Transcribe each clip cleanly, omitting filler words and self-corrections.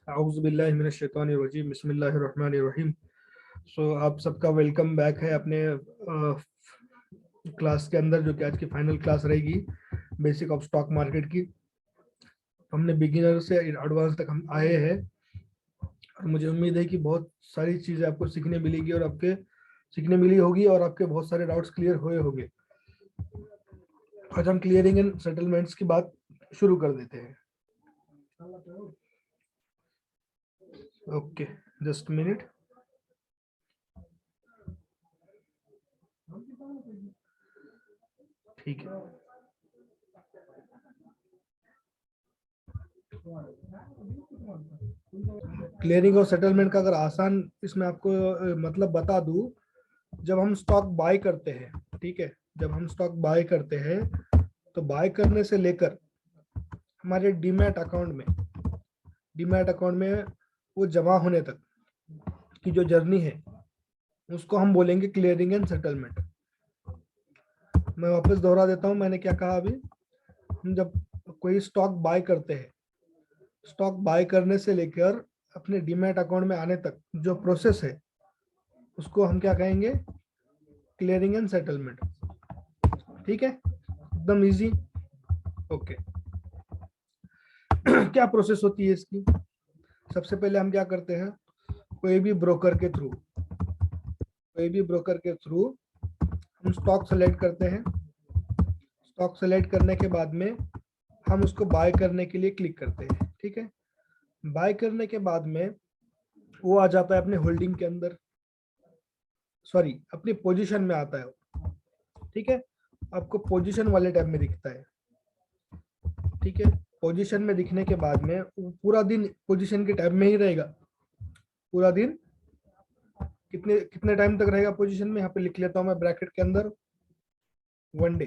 आऊज़ु बिल्लाहि मिनश शैतानिर रजीम बिस्मिल्लाहिर रहमानिर रहीम। सो आप सबका वेलकम बैक है अपने क्लास के अंदर, जो कि आज की फाइनल क्लास रहेगी बेसिक ऑफ स्टॉक मार्केट की। हमने बिगिनर से एडवांस तक हम आए हैं और मुझे उम्मीद है कि बहुत सारी चीज़ें आपको सीखने मिलेगी और आपके सीखने मिली होगी और आपके बहुत सारे डाउट्स क्लियर हुए होंगे। आज हम क्लियरिंग एंड सेटलमेंट्स की बात शुरू कर देते हैं। Okay, just minute. ठीक है, क्लियरिंग और सेटलमेंट का अगर आसान इसमें आपको मतलब बता दूं, जब हम स्टॉक बाय करते हैं, ठीक है, जब हम स्टॉक बाय करते हैं तो बाय करने से लेकर हमारे डीमैट अकाउंट में वो जमा होने तक की जो जर्नी है उसको हम बोलेंगे क्लियरिंग एंड सेटलमेंट। मैं वापस दोहरा देता हूं मैंने क्या कहा अभी। हम जब कोई स्टॉक बाय करते हैं, स्टॉक बाय करने से लेकर अपने डीमैट अकाउंट में आने तक जो प्रोसेस है उसको हम क्या कहेंगे, क्लियरिंग एंड सेटलमेंट। ठीक है, एकदम इजी। ओके क्या प्रोसेस होती है इसकी? सबसे पहले हम क्या करते हैं, कोई भी ब्रोकर के थ्रू हम स्टॉक सेलेक्ट करते हैं। स्टॉक सेलेक्ट करने के बाद में हम उसको बाय करने के लिए क्लिक करते हैं। ठीक है, बाय करने के बाद में वो आ जाता है अपने होल्डिंग के अंदर, सॉरी अपनी पोजीशन में आता है। ठीक है, आपको पोजीशन वाले टैब में दिखता है। ठीक है, पोजीशन में दिखने के बाद में पूरा दिन पोजीशन के टैब में ही रहेगा। पूरा दिन कितने कितने टाइम तक रहेगा पोजीशन में, यहाँ पे लिख लेता हूँ मैं ब्रैकेट के अंदर, 1 डे।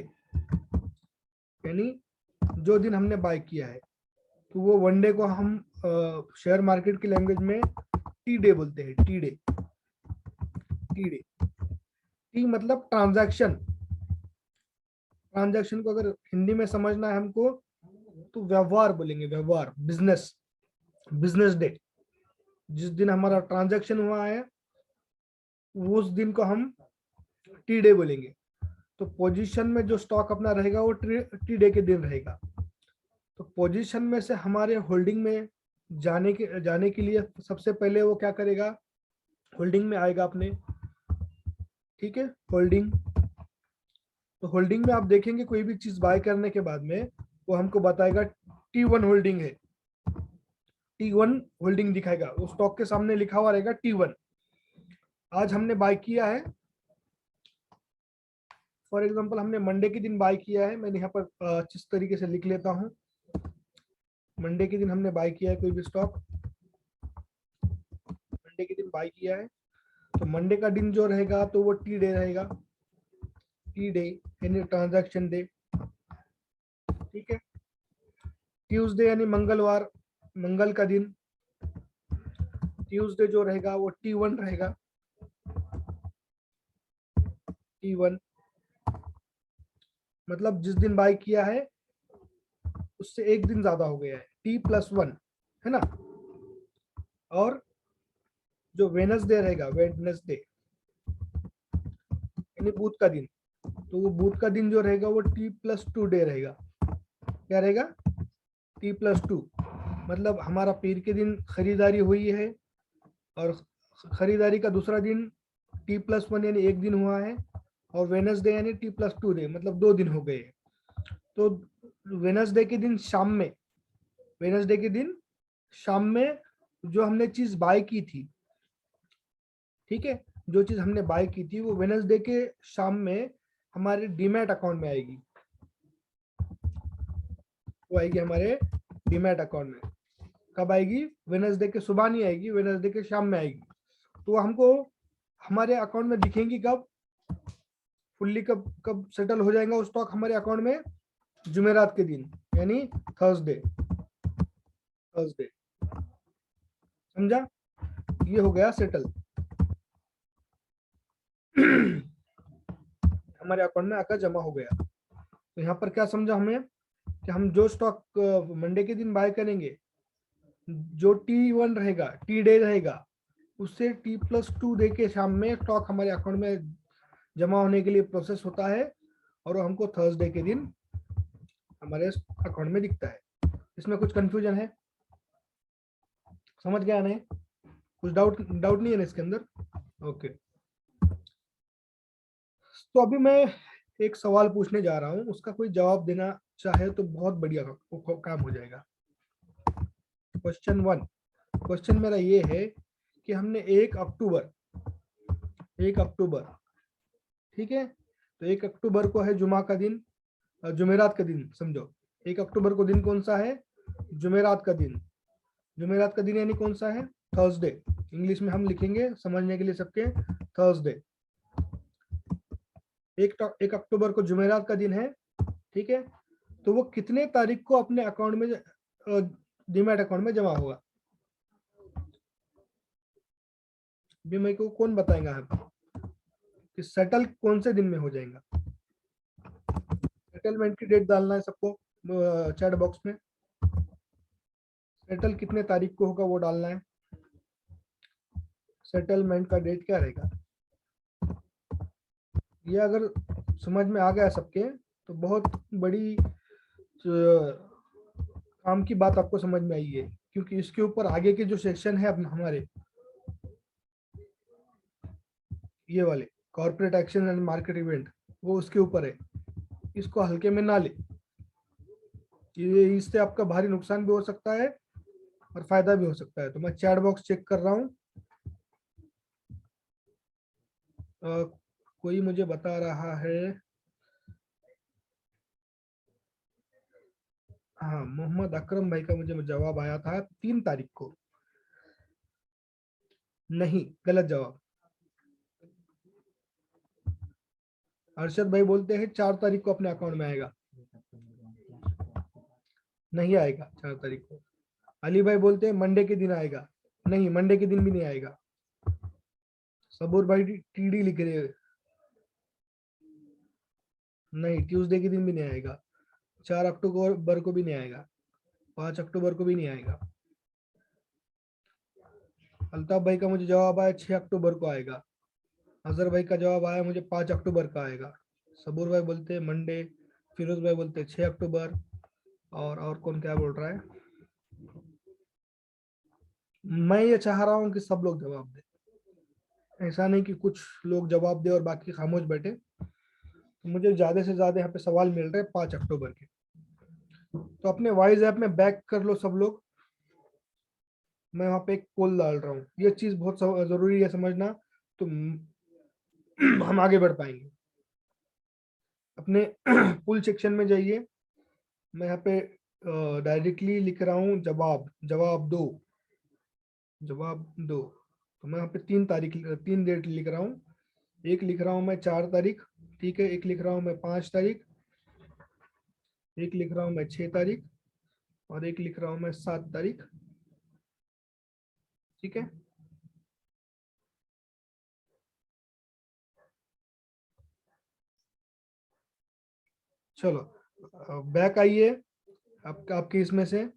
यानी जो दिन हमने बाय किया है तो वो 1 डे को हम शेयर मार्केट की लैंग्वेज में टी डे बोलते हैं। टी डे, टी मतलब ट्रांजैक्शन। ट्रांजैक्शन को अगर हिंदी में समझना है हमको तो व्यवहार बोलेंगे, व्यवहार, बिजनेस डे। जिस दिन हमारा ट्रांजैक्शन हुआ है उस दिन को हम टी डे बोलेंगे। तो पोजीशन में जो स्टॉक अपना रहेगा वो टी डे के दिन रहेगा। तो पोजीशन में से हमारे होल्डिंग में जाने के लिए सबसे पहले वो क्या करेगा, होल्डिंग में आएगा अपने। ठीक है, होल्डिंग। तो होल्डिंग में आप देखेंगे कोई भी चीज बाय करने के बाद में वो हमको बताएगा T1 होल्डिंग है, T1 होल्डिंग दिखाएगा, वो स्टॉक के सामने लिखा हुआ रहेगा T1। आज हमने बाय किया है, फॉर एग्जांपल हमने मंडे के दिन बाय किया है। मैंने यहाँ पर जिस तरीके से लिख लेता हूँ, मंडे के दिन हमने बाय किया है कोई भी स्टॉक, मंडे के दिन बाय किया है। तो मंडे का दिन जो रहेगा तो वो टी डे रहेगा, टी डे यानी ट्रांजैक्शन डे। ठीक है, ट्यूसडे यानी मंगलवार, मंगल का दिन, ट्यूसडे जो रहेगा वो T1 रहेगा, T1 मतलब जिस दिन बाय किया है उससे एक दिन ज्यादा हो गया है, T+1 है ना। और जो वेडनेसडे रहेगा, वेडनेसडे यानी बुध का दिन, तो वो बुध का दिन जो रहेगा वो T+2 डे रहेगा। क्या रहेगा, T+2। मतलब हमारा पीर के दिन खरीदारी हुई है और खरीदारी का दूसरा दिन T+1 यानी एक दिन हुआ है, और वेडनेसडे यानी T+2 डे, मतलब 2 दिन हो गए। तो वेडनेसडे के दिन शाम में, वेडनेसडे के दिन शाम में जो हमने चीज बाय की थी, ठीक है, जो चीज हमने बाय की थी वो वेडनेसडे के शाम में हमारे डीमैट अकाउंट में आएगी। वो आएगी हमारे डीमैट अकाउंट में। कब आएगी? वेडनेसडे के सुबह नहीं आएगी, वेडनेसडे के शाम में आएगी। तो हमको हमारे अकाउंट में दिखेंगी कब, फुल्ली कब कब सेटल हो जाएगा वो स्टॉक हमारे अकाउंट में, जुमेरात के दिन यानी थर्सडे। समझा? ये हो गया सेटल हमारे अकाउंट में आकर जमा हो गया। तो यहाँ पर क्या समझा हमें कि हम जो स्टॉक मंडे के दिन बाय करेंगे, जो T1 रहेगा, T डे रहेगा, उससे T+2 डे के शाम में स्टॉक हमारे अकाउंट में जमा होने के लिए प्रोसेस होता है, और वो हमको थर्सडे के दिन हमारे अकाउंट में दिखता है। इसमें कुछ कंफ्यूजन है? समझ गया नहीं? कुछ डाउट नहीं है ना इसके अंदर? ओके। तो अभी मैं एक सवाल पूछने जा रहा हूं, उसका कोई जवाब देना चाहे तो बहुत बढ़िया काम हो जाएगा। क्वेश्चन 1, क्वेश्चन मेरा ये है कि हमने 1 अक्टूबर, ठीक है, तो 1 अक्टूबर को है जुमा का दिन, जुमेरात का दिन समझो। 1 अक्टूबर को दिन कौन सा है? जुमेरात का दिन। जुमेरात का दिन यानी कौन सा है? थर्सडे। इंग्लिश में हम लिखेंगे समझने के लिए सबके, थर्सडे। 1 अक्टूबर को जुमेरात का दिन है, ठीक है। तो वो कितने तारीख को अपने अकाउंट में, डीमैट अकाउंट में जमा होगा? भी मेरे को कौन बताएगा कि सेटल कौन से दिन में हो जाएगा? सेटलमेंट की डेट डालना है सबको चैट बॉक्स में। सेटल कितने तारीख को होगा वो डालना है। सेटलमेंट का डेट क्या रहेगा? ये अगर समझ में आ गया सबके तो बहुत बड़ी काम की बात आपको समझ में आई है, क्योंकि इसके ऊपर आगे के जो सेक्शन है अब हमारे, ये वाले corporate action and market event, वो उसके ऊपर है। इसको हल्के में ना ले, ये इससे आपका भारी नुकसान भी हो सकता है और फायदा भी हो सकता है। तो मैं चैट बॉक्स चेक कर रहा हूँ, कोई मुझे बता रहा है, हाँ मोहम्मद अकरम भाई का मुझे जवाब आया था 3 तारीख को। नहीं, गलत जवाब। अरशद भाई बोलते हैं 4 तारीख को अपने अकाउंट में आएगा। नहीं आएगा 4 तारीख को। अली भाई बोलते हैं मंडे के दिन आएगा। नहीं, मंडे के दिन भी नहीं आएगा। सबूर भाई टीडी लिख रहे हैं। नहीं, ट्यूसडे के दिन भी नहीं आएगा। 4 अक्टूबर को भी नहीं आएगा। 5 अक्टूबर को भी नहीं आएगा। अल्ताफ भाई का मुझे जवाब आया 6 अक्टूबर को आएगा। अजहर भाई का जवाब आया मुझे 5 अक्टूबर का आएगा। सबूर भाई बोलते हैं मंडे। फिरोज भाई बोलते हैं 6 अक्टूबर। और कौन क्या बोल रहा है? मैं ये चाह रहा हूँ कि सब लोग जवाब दें, ऐसा नहीं कि कुछ लोग जवाब दे और बाकी खामोश बैठे। तो मुझे ज्यादा से ज्यादा यहाँ पे सवाल मिल रहे हैं 5 अक्टूबर के। तो अपने वाइज ऐप में बैक कर लो सब लोग। मैं वहां पे एक पोल डाल रहा हूँ, ये चीज बहुत जरूरी है समझना, तो हम आगे बढ़ पाएंगे। अपने पुल सेक्शन में जाइए। मैं यहाँ पे डायरेक्टली लिख रहा हूँ जवाब, जवाब दो, जवाब दो। तो मैं यहाँ पे 3 तारीख, 3 डेट लिख रहा हूँ। एक लिख रहा हूँ मैं 4 तारीख, ठीक है। एक लिख रहा हूँ मैं 5 तारीख। एक लिख रहा हूँ मैं 6 तारीख। और एक लिख रहा हूँ मैं 7 तारीख, ठीक है। चलो बैक आइए। आपके इसमें से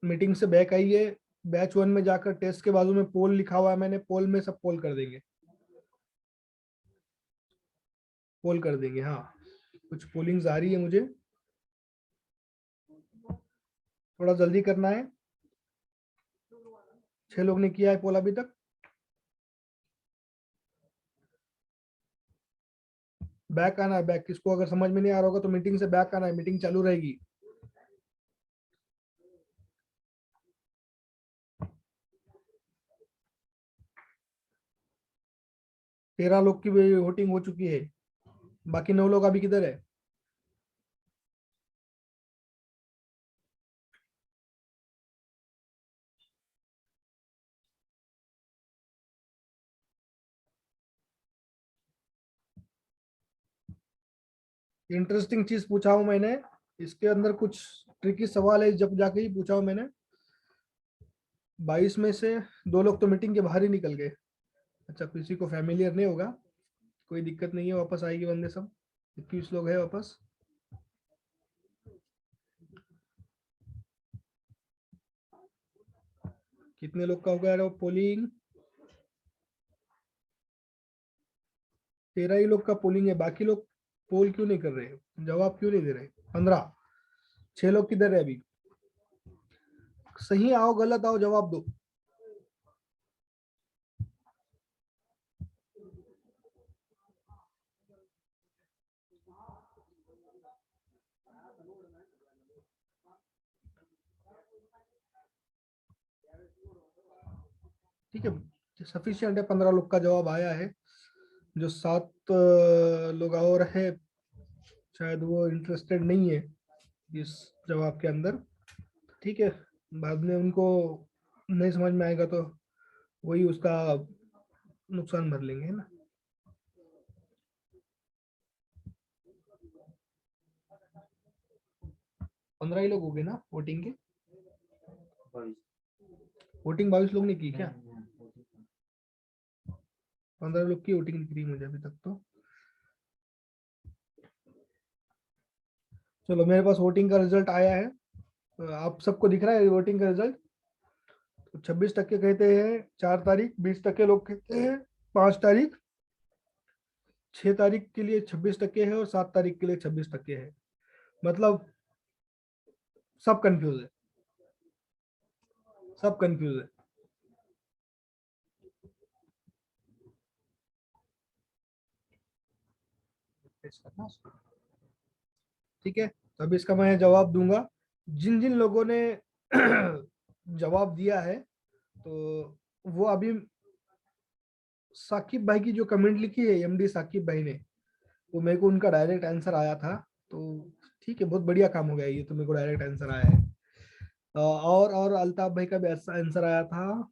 मीटिंग से बैक आइए। बैच 1 में जाकर टेस्ट के बाजू में पोल लिखा हुआ है, मैंने पोल में सब पोल कर देंगे, पोल कर देंगे। हाँ, कुछ पोलिंग्स आ रही है मुझे, थोड़ा जल्दी करना है। 6 लोग ने किया है पोल अभी तक। बैक आना है, बैक। किसको अगर समझ में नहीं आ रहा होगा तो मीटिंग से बैक आना है, मीटिंग चालू रहेगी। 13 लोग की वोटिंग हो चुकी है, बाकी 9 लोग अभी किधर है? इंटरेस्टिंग चीज पूछा हूं मैंने, इसके अंदर कुछ ट्रिकी सवाल है, जब जाके ही पूछा हूं मैंने। 22 में से 2 लोग तो मीटिंग के बाहर ही निकल गए। अच्छा, किसी को फैमिलियर नहीं होगा, कोई दिक्कत नहीं है, वापस आएगी बंदे सब। 21 लोग हैं वापस। कितने लोग का हो गया वो पोलिंग? 13 ही लोग का पोलिंग है, बाकी लोग पोल क्यों नहीं कर रहे, जवाब क्यों नहीं दे रहे? 15। 6 लोग किधर है अभी? सही आओ गलत आओ जवाब दो। ठीक है, सफिशियंट है, 15 लोग का जवाब आया है। जो 7 लोग और है शायद वो इंटरेस्टेड नहीं है इस जवाब के अंदर। ठीक है, बाद में उनको नहीं समझ में आएगा तो वही उसका नुकसान भर लेंगे, है ना। 15 ही लोग हो गए ना वोटिंग के? वोटिंग 22 लोग ने की क्या? 15 लोग की वोटिंग दिख रही मुझे अभी तक तो। चलो मेरे पास वोटिंग का रिजल्ट आया है, तो आप सबको दिख रहा है वोटिंग का रिजल्ट? तो 26% कहते हैं 4 तारीख, 20% लोग कहते हैं 5 तारीख, 6 तारीख के लिए 26% है और 7 तारीख के लिए 26% है। मतलब सब कंफ्यूज है, सब कंफ्यूज है। ठीक है, तो अभी इसका मैं जवाब दूंगा। जिन जिन लोगों ने जवाब दिया है तो वो अभी साकिब भाई की जो कमेंट लिखी है एमडी साकिब भाई ने, वो मेरे को उनका डायरेक्ट आंसर आया था। तो ठीक है, बहुत बढ़िया काम हो गया ये, तो मेरे को डायरेक्ट आंसर आया है। और अल्ताफ भाई का भी आंसर आया था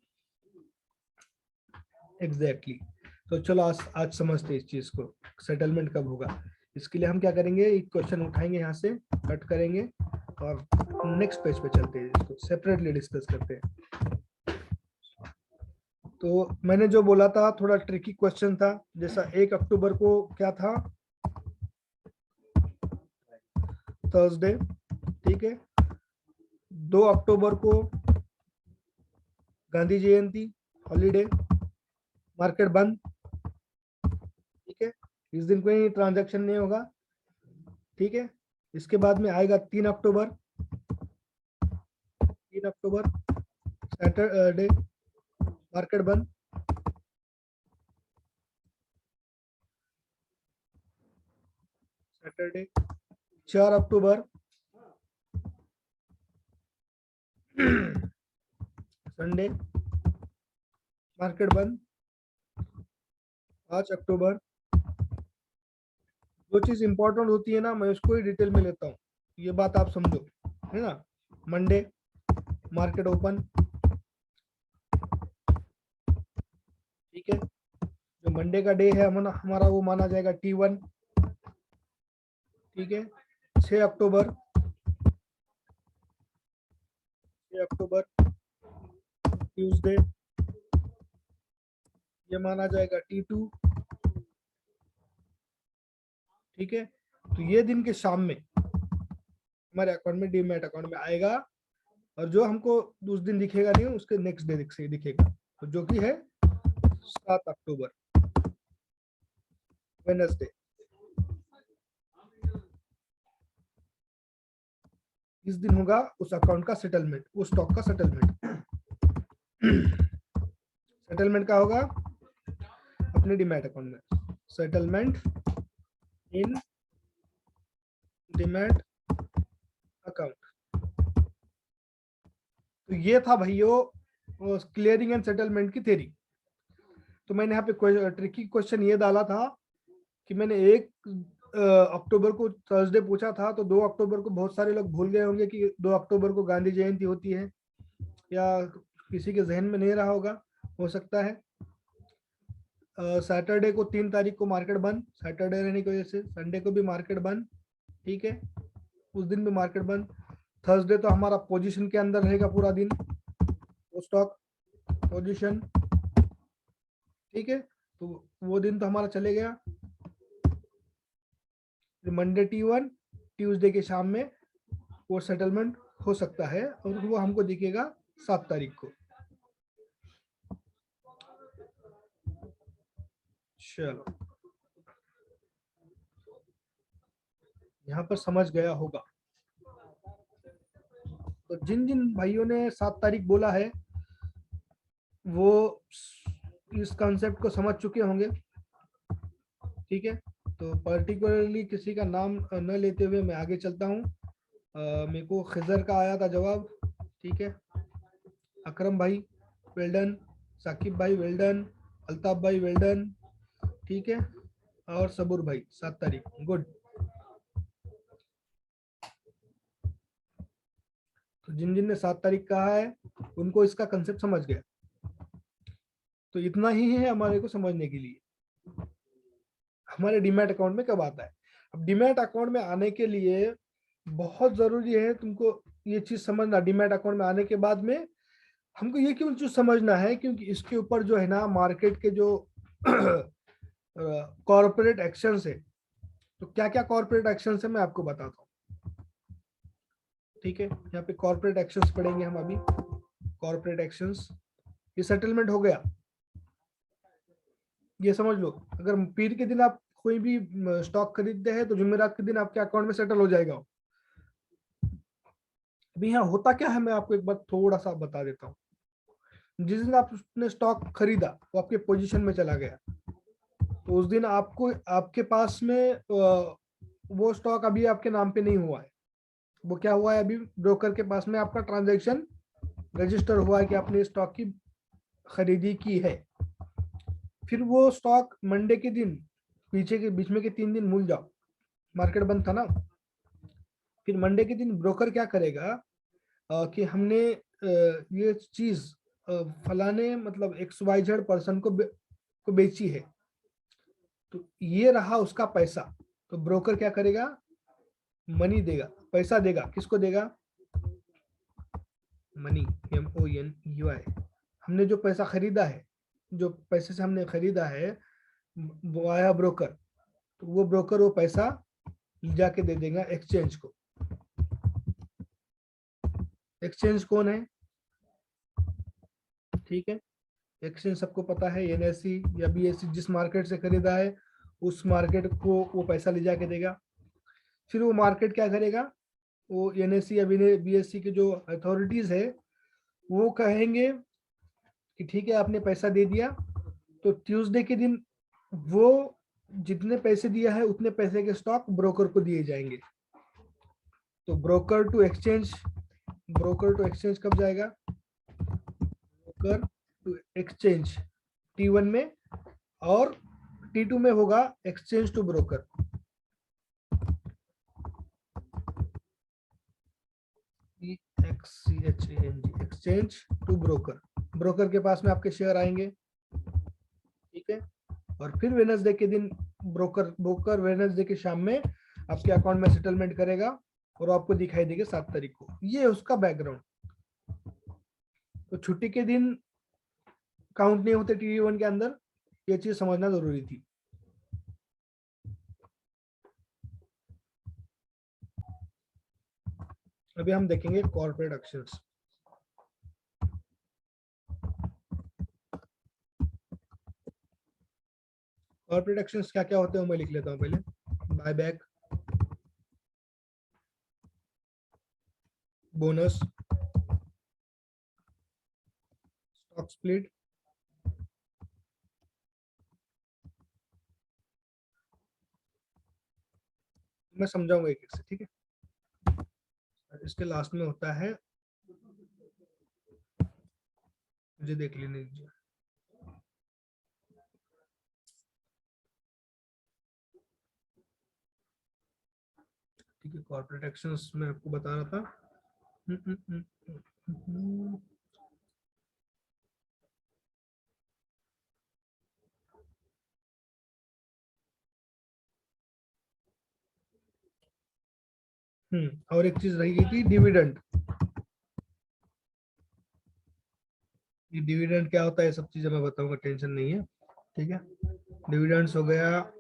एग्जैक्टली exactly। तो चलो आज समझते हैं इस चीज को, सेटलमेंट कब होगा। इसके लिए हम क्या करेंगे, एक क्वेश्चन उठाएंगे यहाँ से, कट करेंगे और नेक्स्ट पेज पे चलते हैं, इसको सेपरेटली डिस्कस करते हैं। तो मैंने जो बोला था थोड़ा ट्रिकी क्वेश्चन था, जैसा 1 अक्टूबर को क्या था, थर्सडे। ठीक है, 2 अक्टूबर को गांधी जयंती, हॉलीडे, मार्केट बंद। ठीक है, इस दिन कोई ट्रांजैक्शन नहीं होगा। ठीक है, इसके बाद में आएगा 3 अक्टूबर, 3 अक्टूबर सैटरडे, मार्केट बंद। सैटरडे। 4 अक्टूबर संडे, मार्केट बंद। 5 अक्टूबर, जो चीज इंपॉर्टेंट होती है ना मैं उसको ही डिटेल में लेता हूँ, ये बात आप समझो, है ना। Monday, market open. ठीक है, जो मंडे का डे है हमारा वो माना जाएगा T1। ठीक है, 6 अक्टूबर, 6 अक्टूबर ट्यूसडे, ये माना जाएगा T2। ठीक है, तो ये दिन के शाम में हमारे अकाउंट में, डीमैट अकाउंट में आएगा, और जो हमको उस दिन दिखेगा नहीं उसके नेक्स्ट डे दिखेगा, तो जो कि है 7 अक्टूबर, वेडनेसडे। इस दिन होगा उस अकाउंट का सेटलमेंट, उस स्टॉक का सेटलमेंट। सेटलमेंट का होगा अपने डीमैट अकाउंट में, सेटलमेंट इन डीमैट अकाउंट। तो ये था भाइयों क्लियरिंग एंड सेटलमेंट की थ्योरी। तो मैंने यहाँ पे ट्रिकी क्वेश्चन ये डाला था कि मैंने 1 अक्टूबर को थर्सडे पूछा था, तो 2 अक्टूबर को बहुत सारे लोग भूल गए होंगे कि 2 अक्टूबर को गांधी जयंती होती है, या किसी के जहन में नहीं रहा होगा, हो सकता है। सैटरडे को 3 तारीख को मार्केट बंद, सैटरडे रहने की वजह से संडे को भी मार्केट बंद। ठीक है, उस दिन भी मार्केट बंद। थर्सडे तो हमारा पोजीशन के अंदर रहेगा पूरा दिन, वो स्टॉक पोजीशन। ठीक है, तो वो दिन तो हमारा चले गया। मंडे T1, ट्यूसडे के शाम में वो सेटलमेंट हो सकता है, और वो हमको दिखेगा 7 तारीख को। चलो, यहाँ पर समझ गया होगा। तो जिन जिन भाइयों ने 7 तारीख बोला है वो इस कॉन्सेप्ट को समझ चुके होंगे, ठीक है। तो पर्टिकुलरली किसी का नाम न लेते हुए मैं आगे चलता हूँ। मेरे को खिजर का आया था जवाब, ठीक है। अकरम भाई वेल्डन, साकिब भाई वेल्डन, अल्ताफ भाई वेल्डन, ठीक है, और सबूर भाई 7 तारीख, गुड। तो जिन जिन ने 7 तारीख कहा है उनको इसका कंसेप्ट समझ गया। तो इतना ही है हमारे को समझने के लिए। हमारे डीमैट अकाउंट में कब आता है? अब डीमैट अकाउंट में आने के लिए बहुत जरूरी है तुमको ये चीज समझना। डीमैट अकाउंट में आने के बाद में हमको ये क्यों चीज समझना है, क्योंकि इसके ऊपर जो है ना मार्केट के जो कॉर्पोरेट एक्शंस है, तो क्या क्या कॉर्पोरेट एक्शंस है मैं आपको बताता हूँ, ठीक है। यहाँ पे कॉर्पोरेट एक्शंस पढ़ेंगे हम अभी। कॉर्पोरेट एक्शंस, ये सेटलमेंट हो गया, ये समझ लो। अगर पीर के दिन आप कोई भी स्टॉक खरीदते हैं तो जुमेरात के दिन आपके अकाउंट में सेटल हो जाएगा। अभी यहाँ होता क्या है मैं आपको एक बार थोड़ा सा बता देता हूँ। जिस दिन आपने स्टॉक खरीदा वो आपके पोजीशन में चला गया, तो उस दिन आपको आपके पास में वो स्टॉक अभी आपके नाम पे नहीं हुआ है। वो क्या हुआ है, अभी ब्रोकर के पास में आपका ट्रांजैक्शन रजिस्टर हुआ है कि आपने स्टॉक की खरीदी की है। फिर वो स्टॉक मंडे के दिन, पीछे के बीच में के 3 दिन भूल जाओ, मार्केट बंद था ना। फिर मंडे के दिन ब्रोकर क्या करेगा कि हमने ये चीज फलाने मतलब XYZ पर्सन को बेची है, तो ये रहा उसका पैसा। तो ब्रोकर क्या करेगा, मनी देगा, पैसा देगा। किसको देगा? Money, MONEY। हमने जो पैसा खरीदा है, जो पैसे से हमने खरीदा है वो आया ब्रोकर, तो वो ब्रोकर वो पैसा जाके दे देगा एक्सचेंज को। एक्सचेंज कौन है? ठीक है, एक्सचेंज सबको पता है, NSE या BSE। जिस मार्केट से खरीदा है उस मार्केट को वो पैसा ले जाके देगा। फिर वो मार्केट क्या करेगा, वो NSE या BSE के जो अथॉरिटीज है वो कहेंगे कि ठीक है आपने पैसा दे दिया, तो ट्यूसडे के दिन वो जितने पैसे दिया है उतने पैसे के स्टॉक ब्रोकर को दिए जाएंगे। तो ब्रोकर टू एक्सचेंज कब जाएगा? ब्रोकर टू एक्सचेंज T1 में, और T2 में होगा exchange to broker. EXCHANG, exchange to broker. Broker के पास में आपके शेयर आएंगे, ठीक है। और फिर वेडनेसडे के दिन ब्रोकर वेडनेसडे के शाम में आपके अकाउंट में सेटलमेंट करेगा और आपको दिखाई देगा 7 तारीख को। ये उसका बैकग्राउंड। तो छुट्टी के दिन काउंट नहीं होते T1 के अंदर, ये चीज समझना जरूरी थी। अभी हम देखेंगे कॉर्पोरेट एक्शंस। कॉर्पोरेट एक्शंस क्या क्या होते हैं मैं लिख लेता हूं पहले। बायबैक, बोनस, स्टॉक स्प्लिट, मैं समझाऊंगा एक एक से, ठीक है। इसके लास्ट में होता है, मुझे देख लेने दीजिए, ठीक है। कॉर्पोरेट एक्शंस मैं आपको बता रहा था। और एक चीज रही गई थी, डिविडेंड। ये डिविडेंड क्या होता है, ये सब चीजें मैं बताऊंगा, टेंशन नहीं है, ठीक है। डिविडेंड्स हो गया,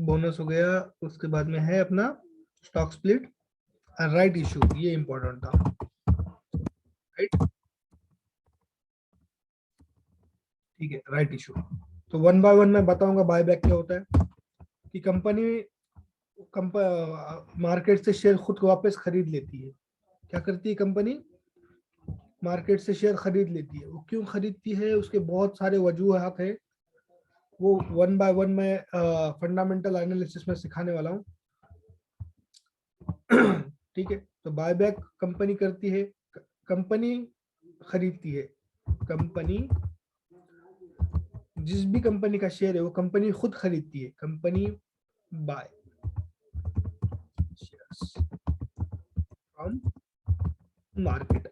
बोनस हो गया, उसके बाद में है अपना स्टॉक स्प्लिट और राइट इशू, ये इंपॉर्टेंट था, राइट। ठीक है, राइट इशू। तो वन बाय वन मैं बताऊंगा बाय बैक क्या होता है। कि कंपनी मार्केट से शेयर खुद को वापस खरीद लेती है। क्या करती है कंपनी? मार्केट से शेयर खरीद लेती है। वो क्यों खरीदती है? उसके बहुत सारे वजूहात है, वो वन बाय वन मैं फंडामेंटल एनालिसिस में सिखाने वाला हूँ। ठीक है, तो बायबैक कंपनी करती है, कंपनी खरीदती है। कंपनी, जिस भी कंपनी का शेयर है वो कंपनी खुद खरीदती है। Company by shares from market.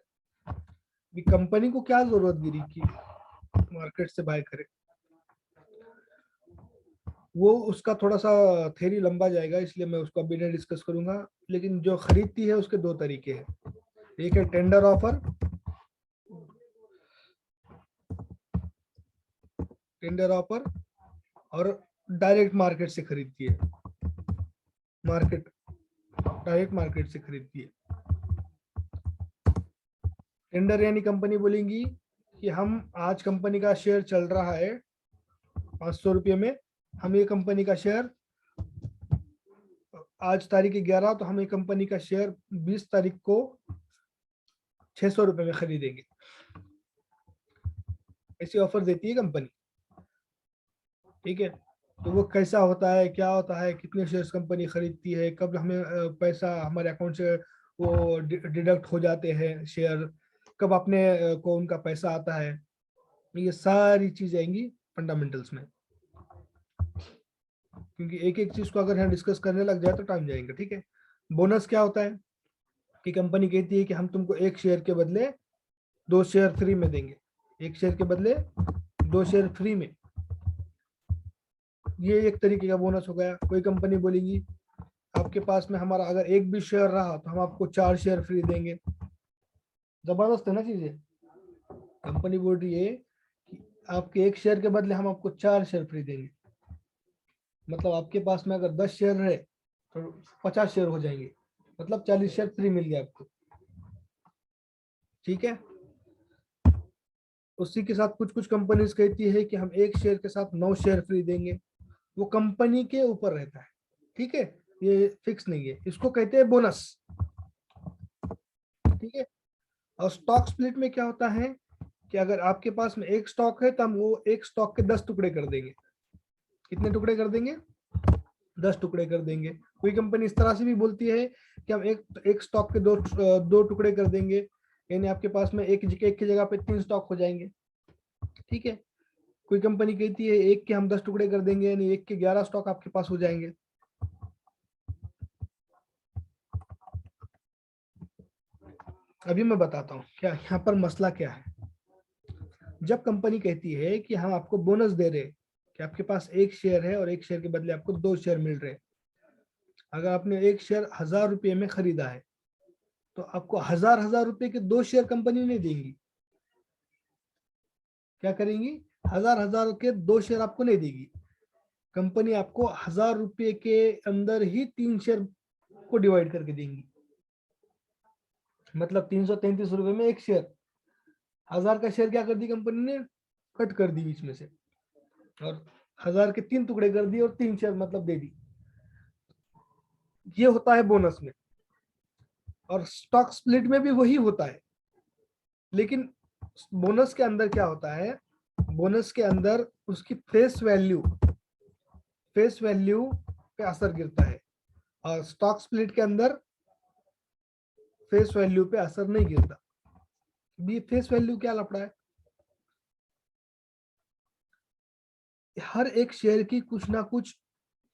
Company को क्या जरूरत गिरी कि मार्केट से बाय करे? वो उसका थोड़ा सा थ्योरी लंबा जाएगा, इसलिए मैं उसको अभी नहीं डिस्कस करूंगा। लेकिन जो खरीदती है उसके दो तरीके हैं। एक है टेंडर ऑफर, टेंडर ऑफर, और डायरेक्ट मार्केट से खरीदती है। मार्केट, डायरेक्ट मार्केट से खरीदती है। टेंडर यानी कंपनी बोलेंगी कि हम आज कंपनी का शेयर चल रहा है 500 रुपये में, हम ये कंपनी का शेयर आज तारीख 11, तो हम ये कंपनी का शेयर 20 तारीख को 600 रुपये में खरीदेंगे। ऐसी ऑफर देती है कंपनी। ठीक है, तो वो कैसा होता है, क्या होता है, कितने शेयर्स कंपनी खरीदती है, कब हमें पैसा हमारे अकाउंट से वो डिडक्ट हो जाते हैं शेयर, कब अपने को उनका पैसा आता है, ये सारी चीज आएंगी फंडामेंटल्स में। क्योंकि एक एक चीज को अगर हम डिस्कस करने लग जाए तो टाइम जाएंगे। ठीक है, बोनस क्या होता है? कि कंपनी कहती है कि हम तुमको एक शेयर के बदले 2 शेयर फ्री में देंगे। एक शेयर के बदले 2 शेयर फ्री में, ये एक तरीके का बोनस हो गया। कोई कंपनी बोलेगी आपके पास में हमारा अगर एक भी शेयर रहा तो हम आपको 4 शेयर फ्री देंगे। जबरदस्त है ना चीजें। कंपनी बोल रही है कि आपके एक शेयर के बदले हम आपको 4 शेयर फ्री देंगे। मतलब आपके पास में अगर 10 शेयर है तो 50 शेयर हो जाएंगे, मतलब 40 शेयर फ्री मिल गया आपको। ठीक है, उसी के साथ कुछ कुछ कंपनीज कहती है कि हम एक शेयर के साथ 9 शेयर फ्री देंगे। वो कंपनी के ऊपर रहता है। ठीक है, ये फिक्स नहीं है, इसको कहते हैं बोनस। ठीक है, और स्टॉक स्प्लिट में क्या होता है कि अगर आपके पास में एक स्टॉक है तो हम वो एक स्टॉक के 10 टुकड़े कर देंगे। कितने टुकड़े कर देंगे? 10 टुकड़े कर देंगे। कोई कंपनी इस तरह से भी बोलती है कि हम एक स्टॉक के दो टुकड़े कर देंगे, यानी आपके पास में एक की जगह पे 3 स्टॉक हो जाएंगे। ठीक है, कोई कंपनी कहती है एक के हम 10 टुकड़े कर देंगे, यानी एक के 11 स्टॉक आपके पास हो जाएंगे। अभी मैं बताता हूँ क्या यहाँ पर मसला क्या है। जब कंपनी कहती है कि हम आपको बोनस दे रहे हैं, कि आपके पास एक शेयर है और एक शेयर के बदले आपको 2 शेयर मिल रहे हैं। अगर आपने एक शेयर 1000 रुपये में खरीदा है तो आपको 1000 रुपए के 2 शेयर कंपनी नहीं देंगी। क्या करेंगी? 1000 के 2 शेयर आपको नहीं देगी। कंपनी आपको 1000 रुपये के अंदर ही 3 शेयर को डिवाइड करके देंगी। मतलब 333 रुपए में एक शेयर। 1000 का शेयर क्या कर दी कंपनी ने? कट कर दी बीच में से, और 1000 के 3 टुकड़े कर दिए और 3 शेयर मतलब दे दी। ये होता है बोनस में। और स्टॉक स्प्लिट में भी वही होता है। लेकिन बोनस के अंदर क्या होता है? बोनस के अंदर उसकी फेस वैल्यू पे असर गिरता है, और स्टॉक स्प्लिट के अंदर फेस वैल्यू पे असर नहीं गिरता। भी फेस वैल्यू क्या लफड़ा है? हर एक शेयर की कुछ ना कुछ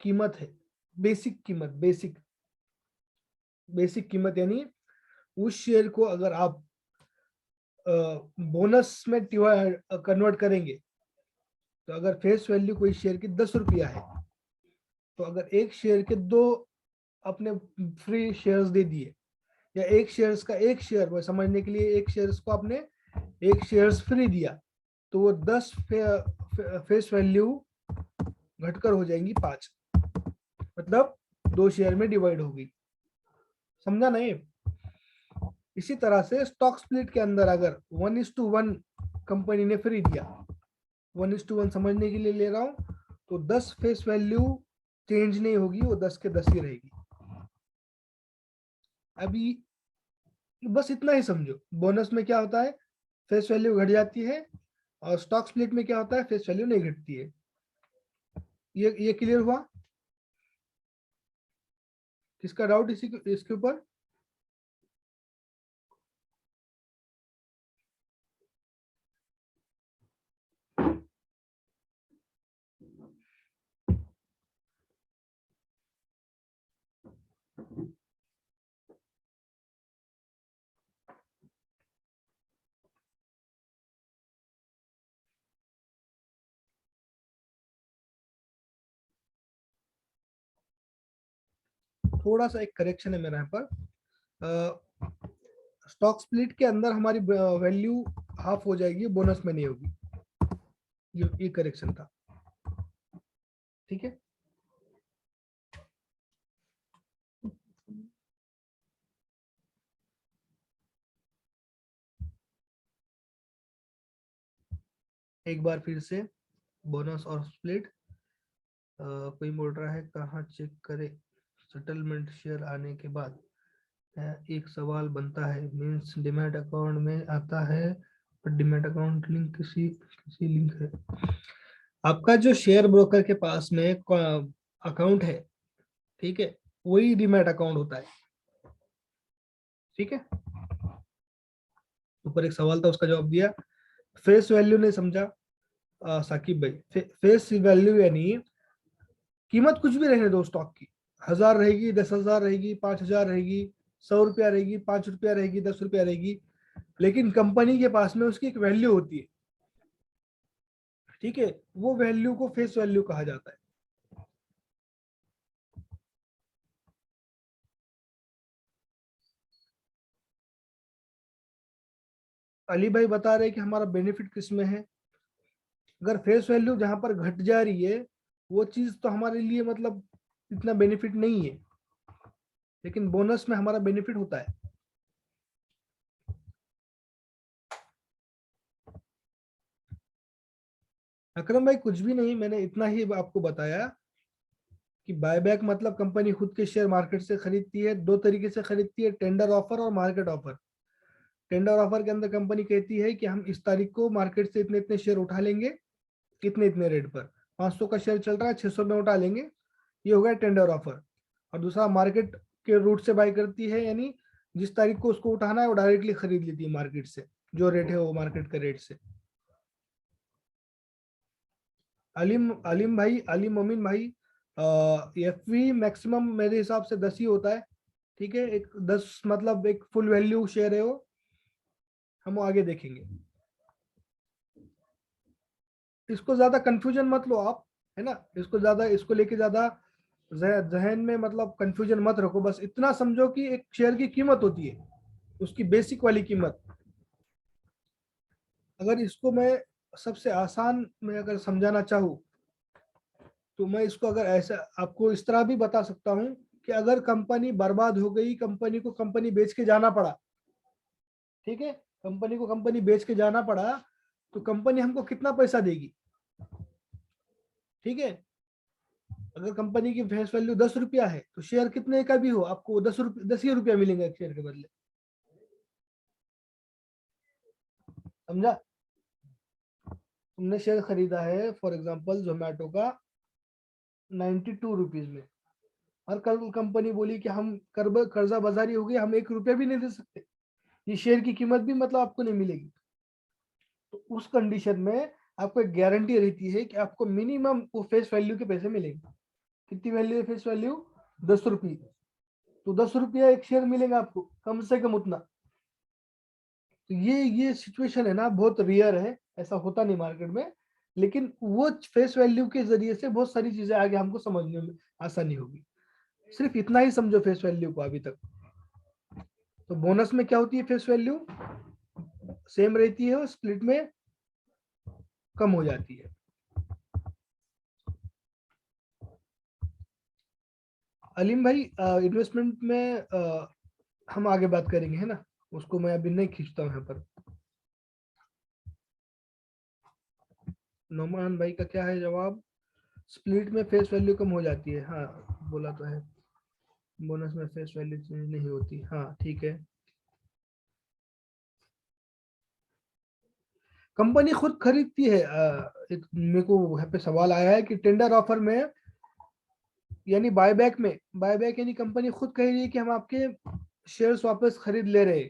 कीमत है। बेसिक कीमत, बेसिक कीमत यानी उस शेयर को अगर आप बोनस में कन्वर्ट करेंगे, तो अगर फेस वैल्यू कोई शेयर की 10 रुपया है, तो अगर एक शेयर के 2 अपने फ्री शेयर्स दे दिए, या एक शेयर्स का एक शेयर वो समझने के लिए एक शेयर्स को आपने एक शेयर्स फ्री दिया, तो वो 10 फेस वैल्यू घटकर हो जाएंगी 5, मतलब 2 शेयर में डिवाइड होगी। समझा नहीं? इसी तरह से स्टॉक स्प्लिट के अंदर अगर 1:1 कंपनी ने फ्री दिया, 1:1 समझने के लिए ले रहा हूँ, तो 10 फेस वैल्यू चेंज नहीं होगी, वो 10 के 10 ही रहेगी। अभी बस इतना ही समझो, बोनस में क्या होता है, फेस वैल्यू घट जाती है, और स्टॉक स्प्लिट में क्या होता है, फेस वैल्यू नहीं घटती है। ये क्लियर हुआ? किसका डाउट इसके ऊपर? थोड़ा सा एक करेक्शन है मेरा यहाँ पर, स्टॉक स्प्लिट के अंदर हमारी वैल्यू हाफ हो जाएगी, बोनस में नहीं होगी। ये करेक्शन था, ठीक है। एक बार फिर से बोनस और स्प्लिट, कोई बोल रहा है कहाँ चेक करे सेटलमेंट शेयर आने के बाद। एक सवाल बनता है, मीन्स डिमैट अकाउंट में आता है, पर डिमैट अकाउंट लिंक किसी किसी लिंक है। आपका जो शेयर ब्रोकर के पास में अकाउंट है, ठीक है, वही डिमैट अकाउंट होता है, ठीक है। ऊपर एक सवाल था, उसका जवाब दिया। फेस वैल्यू नहीं समझा साकिब भाई। फेस वैल्यू यानी कीमत कुछ भी रहने दो स्टॉक की, 1000 रहेगी, 10,000 रहेगी, 5,000 रहेगी, 100 रुपया रहेगी, 5 रुपया रहेगी, 10 रुपया रहेगी, लेकिन कंपनी के पास में उसकी एक वैल्यू होती है, ठीक है। वो वैल्यू को फेस वैल्यू कहा जाता है। अली भाई बता रहे कि हमारा बेनिफिट किस में है। अगर फेस वैल्यू जहां पर घट जा रही है, वो चीज तो हमारे लिए मतलब इतना बेनिफिट नहीं है, लेकिन बोनस में हमारा बेनिफिट होता है। अकरम भाई कुछ भी नहीं, मैंने इतना ही आपको बताया कि बायबैक मतलब कंपनी खुद के शेयर मार्केट से खरीदती है। दो तरीके से खरीदती है, टेंडर ऑफर और मार्केट ऑफर। टेंडर ऑफर के अंदर कंपनी कहती है कि हम इस तारीख को मार्केट से इतने इतने शेयर उठा लेंगे, इतने इतने रेट पर। 500 का शेयर चल रहा है, 600 में उठा लेंगे, ये हो गया टेंडर ऑफर। और दूसरा मार्केट के रूट से बाय करती है, यानी जिस तारीख को उसको उठाना है वो डायरेक्टली खरीद लेती है मार्केट से, जो रेट है वो मार्केट का रेट से। अलीम अलीम भाई, अलीम मोमिन भाई, एफवी मैक्सिमम मेरे हिसाब से 10 ही होता है, ठीक है। एक 10 मतलब एक फुल वैल्यू शेयर है वो, हम वो आगे देखेंगे। इसको ज्यादा कंफ्यूजन मत लो आप, है ना। इसको ज्यादा, इसको लेके ज्यादा जहन में मतलब कंफ्यूजन मत रखो। बस इतना समझो कि एक शेयर की कीमत होती है, उसकी बेसिक वाली कीमत। अगर इसको मैं सबसे आसान में अगर समझाना चाहूँ, तो मैं इसको अगर ऐसा आपको इस तरह भी बता सकता हूँ कि अगर कंपनी बर्बाद हो गई, कंपनी को कंपनी बेच के जाना पड़ा, ठीक है, कंपनी को कंपनी बेच के जाना पड़ा, तो कंपनी हमको कितना पैसा देगी, ठीक है। अगर कंपनी की फेस वैल्यू 10 रुपया है, तो शेयर कितने का भी हो आपको 10 रुपये, 10 ही रुपया मिलेंगे एक शेयर के बदले, समझा। तुमने शेयर खरीदा है फॉर एग्जाम्पल जोमेटो का 92 रुपीज में, और कल कंपनी बोली कि हम कर्जा बाजारी हो गई, हम 1 रुपया भी नहीं दे सकते, ये शेयर की कीमत भी मतलब आपको नहीं मिलेगी। तो उस कंडीशन में आपको एक गारंटी रहती है कि आपको मिनिमम वो फेस वैल्यू के पैसे मिलेंगे। कितनी वैल्यू है फेस वैल्यू? 10 रुपये। तो 10 रुपया एक शेयर मिलेगा आपको, कम से कम उतना। तो ये सिचुएशन है ना, बहुत रियर है, ऐसा होता नहीं मार्केट में। लेकिन वो फेस वैल्यू के जरिए से बहुत सारी चीजें आगे हमको समझने में आसानी होगी। सिर्फ इतना ही समझो फेस वैल्यू को अभी तक। तो बोनस में क्या होती है, फेस वैल्यू सेम रहती है और स्प्लिट में कम हो जाती है। अलीम भाई, इन्वेस्टमेंट में हम आगे बात करेंगे, है ना। उसको मैं अभी नहीं खींचता हूँ यहाँ पर। नोमान भाई का क्या है जवाब? स्प्लिट में फेस वैल्यू कम हो जाती है, हाँ बोला तो है। बोनस में फेस वैल्यू चेंज नहीं होती, हाँ ठीक है। कंपनी खुद खरीदती है। एक मेरे को यहाँ पे सवाल आया है कि टेंडर ऑफर में यानी बायबैक में, बायबैक यानी कंपनी खुद कह रही है कि हम आपके शेयर्स वापस खरीद ले रहे हैं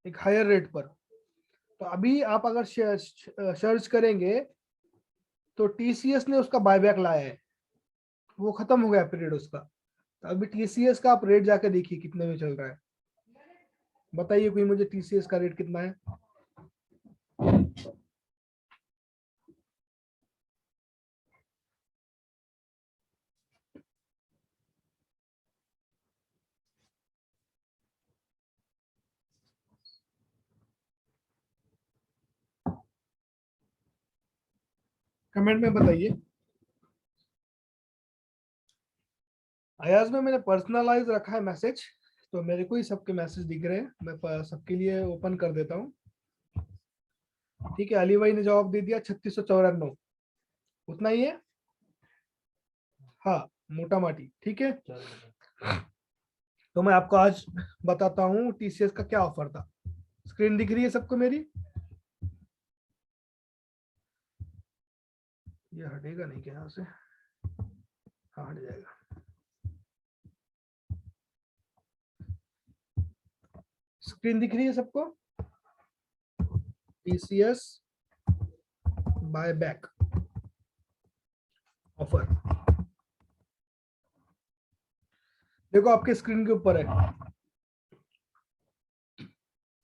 एक हायर रेट पर। तो अभी आप अगर सर्च करेंगे तो टीसीएस ने उसका बायबैक लाया है, वो खत्म हो गया पीरियड उसका। तो अभी टीसीएस का आप रेट जाके देखिए कितने में चल रहा है, बताइए कोई मुझे टीसीएस का रेट कितना है। कमेंट में बताइए। अयाज में मैंने पर्सनलाइज रखा है मैसेज, तो मेरे को ही सबके मैसेज दिख रहे हैं, मैं सबके लिए ओपन कर देता हूँ। ठीक है, अली भाई ने जवाब दे दिया 3694, उतना ही है। हाँ मोटा माटी ठीक है। तो मैं आपको आज बताता हूँ टीसीएस का क्या ऑफर था। स्क्रीन दिख रही है सबको मेरी? ये हटेगा नहीं क्या यहाँ से? हाँ हट जाएगा। स्क्रीन दिख रही है सबको? टीसीएस बायबैक ऑफर देखो आपके स्क्रीन के ऊपर है।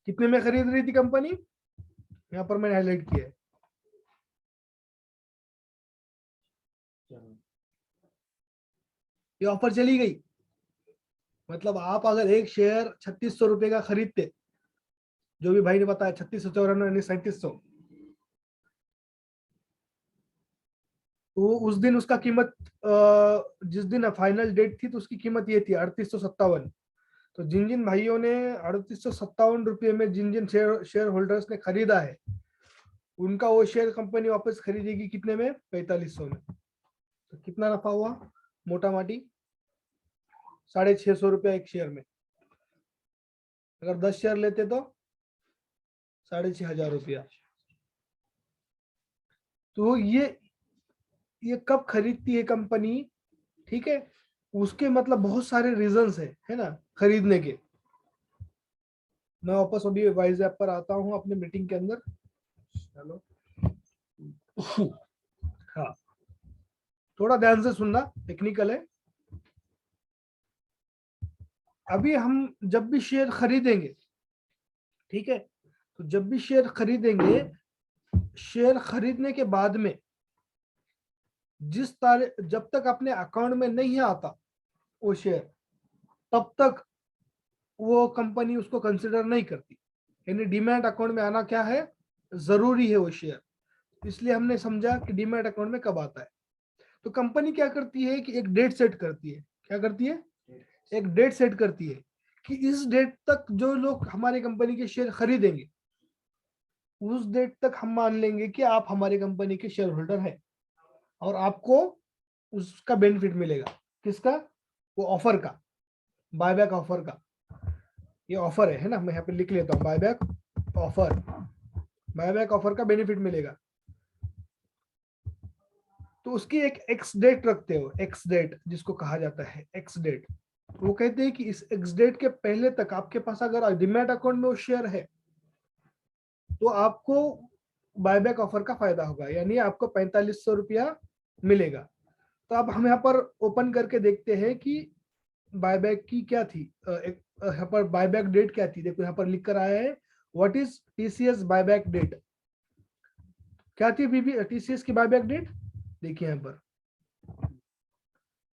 कितने में खरीद रही थी कंपनी, यहाँ पर मैंने हाईलाइट किया है। ये ऑफर चली गई, मतलब आप अगर एक शेयर 3600 रुपए का खरीदते, जो भी भाई ने बताया 3694 यानी 3700, तो उस दिन उसका कीमत जिस दिन फाइनल डेट थी तो उसकी कीमत ये थी 3857। तो जिन जिन भाइयों ने 3857 रुपये में जिन जिन शेयर होल्डर्स ने खरीदा है, उनका वो शेयर कंपनी वापस खरीदेगी कितने में? 4500 में। तो कितना नफा हुआ मोटा माटी? 650 रुपया एक शेयर में। अगर 10 शेयर लेते तो 6500 रुपया। तो ये कब खरीदती है कंपनी? ठीक है, उसके मतलब बहुत सारे रीजंस है ना खरीदने के। मैं वापस अभी वाइज ऐप पर आता हूँ अपने मीटिंग के अंदर। चलो हाँ, थोड़ा ध्यान से सुनना, टेक्निकल है। अभी हम जब भी शेयर खरीदेंगे, ठीक है, तो जब भी शेयर खरीदेंगे, शेयर खरीदने के बाद में जिस तारीख, जब तक अपने अकाउंट में नहीं आता वो शेयर, तब तक वो कंपनी उसको कंसिडर नहीं करती। यानी डीमैट अकाउंट में आना क्या है, जरूरी है वो शेयर। इसलिए हमने समझा कि डीमैट अकाउंट में कब आता है। तो कंपनी क्या करती है कि एक डेट सेट करती है। क्या करती है? एक डेट सेट करती है कि इस डेट तक जो लोग हमारी कंपनी के शेयर खरीदेंगे, उस डेट तक हम मान लेंगे कि आप हमारी कंपनी के शेयर होल्डर हैं और आपको उसका बेनिफिट मिलेगा। किसका? वो ऑफर का, बायबैक ऑफर का। ये ऑफर है ना, मैं यहाँ पे लिख लेता हूँ बायबैक ऑफर। बायबैक ऑफर का बेनिफिट मिलेगा। तो उसकी एक एक्स डेट रखते हो, एक्स डेट जिसको कहा जाता है एक्स डेट। वो कहते हैं कि इस एक्स डेट के पहले तक आपके पास अगर डीमैट अकाउंट में वो शेयर है तो आपको बायबैक ऑफर का फायदा होगा, यानी आपको 4500 रुपया मिलेगा। तो अब हम यहाँ पर ओपन करके देखते हैं कि बायबैक की क्या थी, यहाँ पर बायबैक डेट क्या थी। देखो यहाँ पर लिख कर आया है what is TCS buyback date. क्या थी बीबी टीसीएस की बायबैक डेट? देखिए यहाँ पर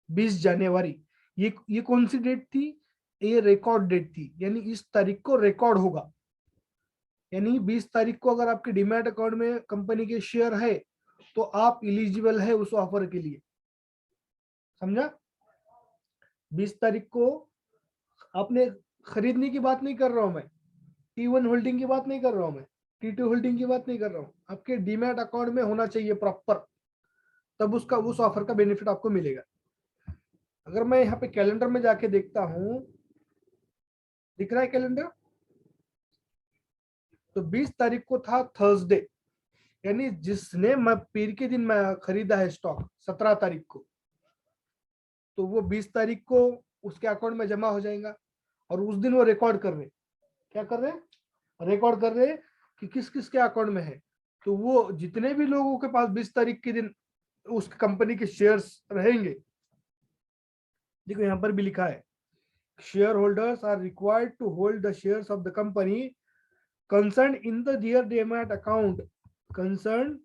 20 जनवरी। ये कौन सी डेट थी? ये रिकॉर्ड डेट थी, यानी इस तारीख को रिकॉर्ड होगा। यानी 20 तारीख को अगर आपके डीमैट अकाउंट में कंपनी के शेयर है तो आप इलिजिबल है उस ऑफर के लिए। समझा? 20 तारीख को आपने खरीदने की बात नहीं कर रहा हूं मैं, T1 होल्डिंग की बात नहीं कर रहा हूं मैं, T2 होल्डिंग की बात नहीं कर रहा हूँ, आपके डीमैट अकाउंट में होना चाहिए प्रॉपर, तब उसका उस ऑफर का बेनिफिट आपको मिलेगा। अगर मैं यहाँ पे कैलेंडर में जाके देखता हूँ, दिख रहा है कैलेंडर, तो 20 तारीख को था थर्सडे, यानी जिसने मैं पीर के दिन मैं खरीदा है स्टॉक 17 तारीख को, तो वो 20 तारीख को उसके अकाउंट में जमा हो जाएगा। और उस दिन वो रिकॉर्ड कर रहे, क्या कर रहे, रिकॉर्ड कर रहे कि किस किस के अकाउंट में है। तो वो जितने भी लोगों के पास 20 तारीख के दिन उस कंपनी के शेयर्स रहेंगे, देखो यहाँ पर भी लिखा है, shareholders are required to hold the shares of the company concern in the their demat account, concern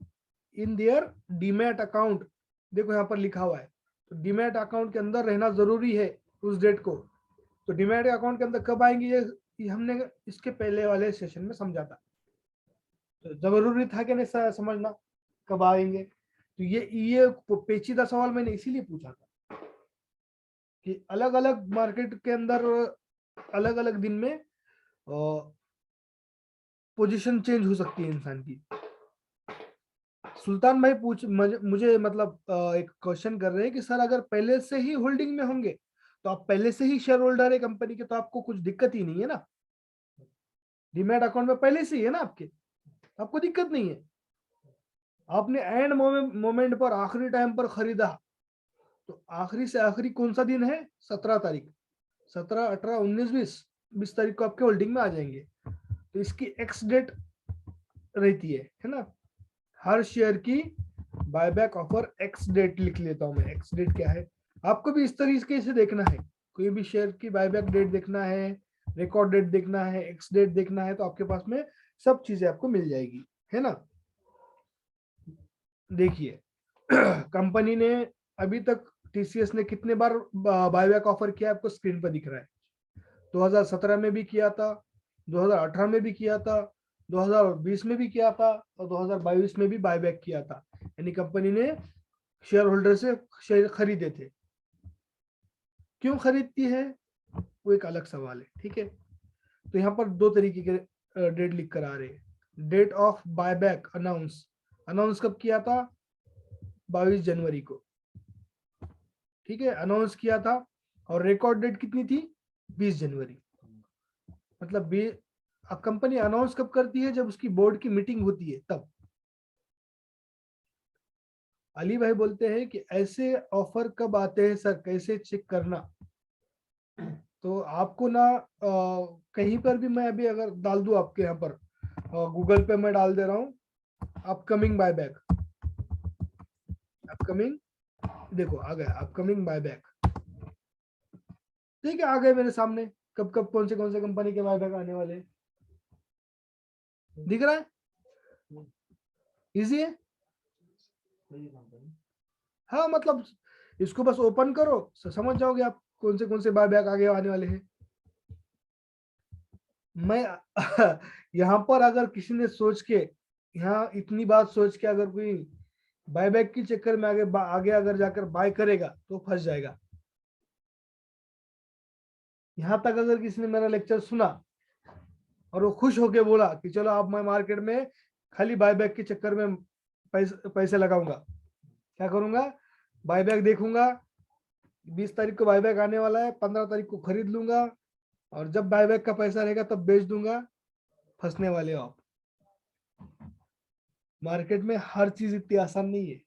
in their demat account. देखो यहाँ पर लिखा हुआ है, तो डीमैट अकाउंट के अंदर रहना जरूरी है उस डेट को। तो डीमैट अकाउंट के अंदर कब आएंगे, ये हमने इसके पहले वाले सेशन में समझा था, तो जरूरी था कि नहीं समझना कब आएंगे। तो ये पेचीदा सवाल मैंने इसीलिए पूछा था कि अलग अलग मार्केट के अंदर अलग अलग दिन में पोजीशन चेंज हो सकती है इंसान की। सुल्तान भाई मुझे मतलब एक क्वेश्चन कर रहे हैं कि सर अगर पहले से ही होल्डिंग में होंगे तो आप पहले से ही शेयर होल्डर है कंपनी के, तो आपको कुछ दिक्कत ही नहीं है ना, डीमैट अकाउंट में पहले से ही है ना आपके, आपको दिक्कत नहीं है। आपने एंड मोमेंट पर आखिरी टाइम पर खरीदा, तो आखिरी से आखिरी कौन सा दिन है, 17 तारीख, 17, 18, 19, 20 तारीख को आपके होल्डिंग में आ जाएंगे। तो इसकी एक्स डेट रहती है ना, हर शेयर की बायबैक ऑफर एक्स डेट लिख लेता हूं मैं। एक्स डेट क्या है, आपको भी इस तरीके से देखना है, कोई भी शेयर की बायबैक डेट देखना है, रिकॉर्ड डेट देखना है, एक्स डेट देखना है, तो आपके पास में सब चीजें आपको मिल जाएगी, है ना। देखिए कंपनी ने अभी तक, टीसीएस ने कितने बार बायबैक ऑफर किया आपको स्क्रीन पर दिख रहा है। 2017 में भी किया था, 2018 में भी किया था, 2020 में भी किया था, और 2022 में भी बायबैक किया था। यानी कंपनी ने शेयर होल्डर से शेयर खरीदे थे। क्यों खरीदती है वो एक अलग सवाल है, ठीक है। तो यहाँ पर दो तरीके के डेट लिख कर आ रहे हैं। Date of buyback announce, announce कब किया था, 22 जनवरी को, ठीक है, अनाउंस किया था। और रिकॉर्ड डेट कितनी थी, 20 जनवरी। मतलब कंपनी अनाउंस कब करती है, जब उसकी बोर्ड की मीटिंग होती है तब। अली भाई बोलते हैं कि ऐसे ऑफर कब आते हैं सर, कैसे चेक करना। तो आपको ना कहीं पर भी मैं अभी अगर डाल दूं आपके यहाँ पर, गूगल पे मैं डाल दे रहा हूँ अपकमिंग बायबैक, अपकमिंग, देखो आ गया अपकमिंग बायबैक, ठीक है, आ गए मेरे सामने कब कब कौन से कंपनी के बायबैक आने वाले हैं। दिख रहा है, इजी है। हाँ मतलब इसको बस ओपन करो, समझ जाओगे आप कौन से बायबैक आगे आने वाले हैं। मैं यहाँ पर अगर किसी ने सोच के, यहाँ इतनी बात सोच के अगर कोई बायबैक के चक्कर में आगे अगर जाकर बाय करेगा तो फंस जाएगा। यहाँ तक अगर किसी ने मेरा लेक्चर सुना और वो खुश होके बोला कि चलो अब मैं मार्केट में खाली बायबैक के चक्कर में पैसे लगाऊंगा, क्या करूंगा, बायबैक देखूंगा, 20 तारीख को बायबैक आने वाला है, 15 तारीख को खरीद लूंगा, और जब बायबैक का पैसा रहेगा तब बेच दूंगा, फंसने वाले हो आप। मार्केट में हर चीज इतनी आसान नहीं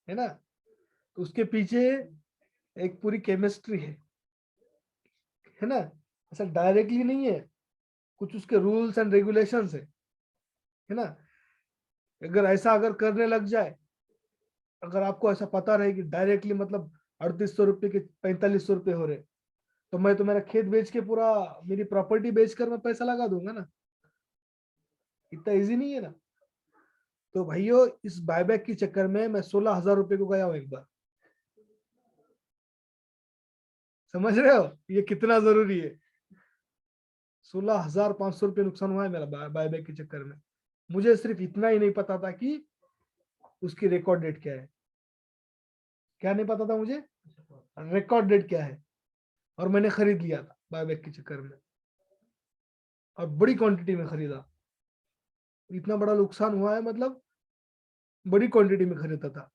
है ना, तो उसके पीछे एक पूरी केमिस्ट्री है ना, ऐसा डायरेक्टली नहीं है, कुछ उसके रूल्स एंड रेगुलेशंस है ना। अगर ऐसा अगर करने लग जाए, अगर आपको ऐसा पता रहे कि डायरेक्टली मतलब 3800 रुपये के 4500 रुपये हो रहे, तो मेरा खेत बेच के पूरा मेरी प्रॉपर्टी बेचकर मैं पैसा लगा दूंगा ना, इतना इजी नहीं है ना। तो भाइयों इस बायबैक के चक्कर में मैं 16,000 रुपये को गया हूं एक बार, समझ रहे हो ये कितना जरूरी है। 16,500 रुपये नुकसान हुआ है मेरा बायबैक के चक्कर में। मुझे सिर्फ इतना ही नहीं पता था कि उसकी रिकॉर्ड डेट क्या है, क्या नहीं पता था मुझे, रिकॉर्ड डेट क्या है। और मैंने खरीद लिया था बायबैक के चक्कर में, और बड़ी क्वांटिटी में खरीदा। इतना बड़ा नुकसान हुआ है, मतलब बड़ी क्वांटिटी में खरीदा था।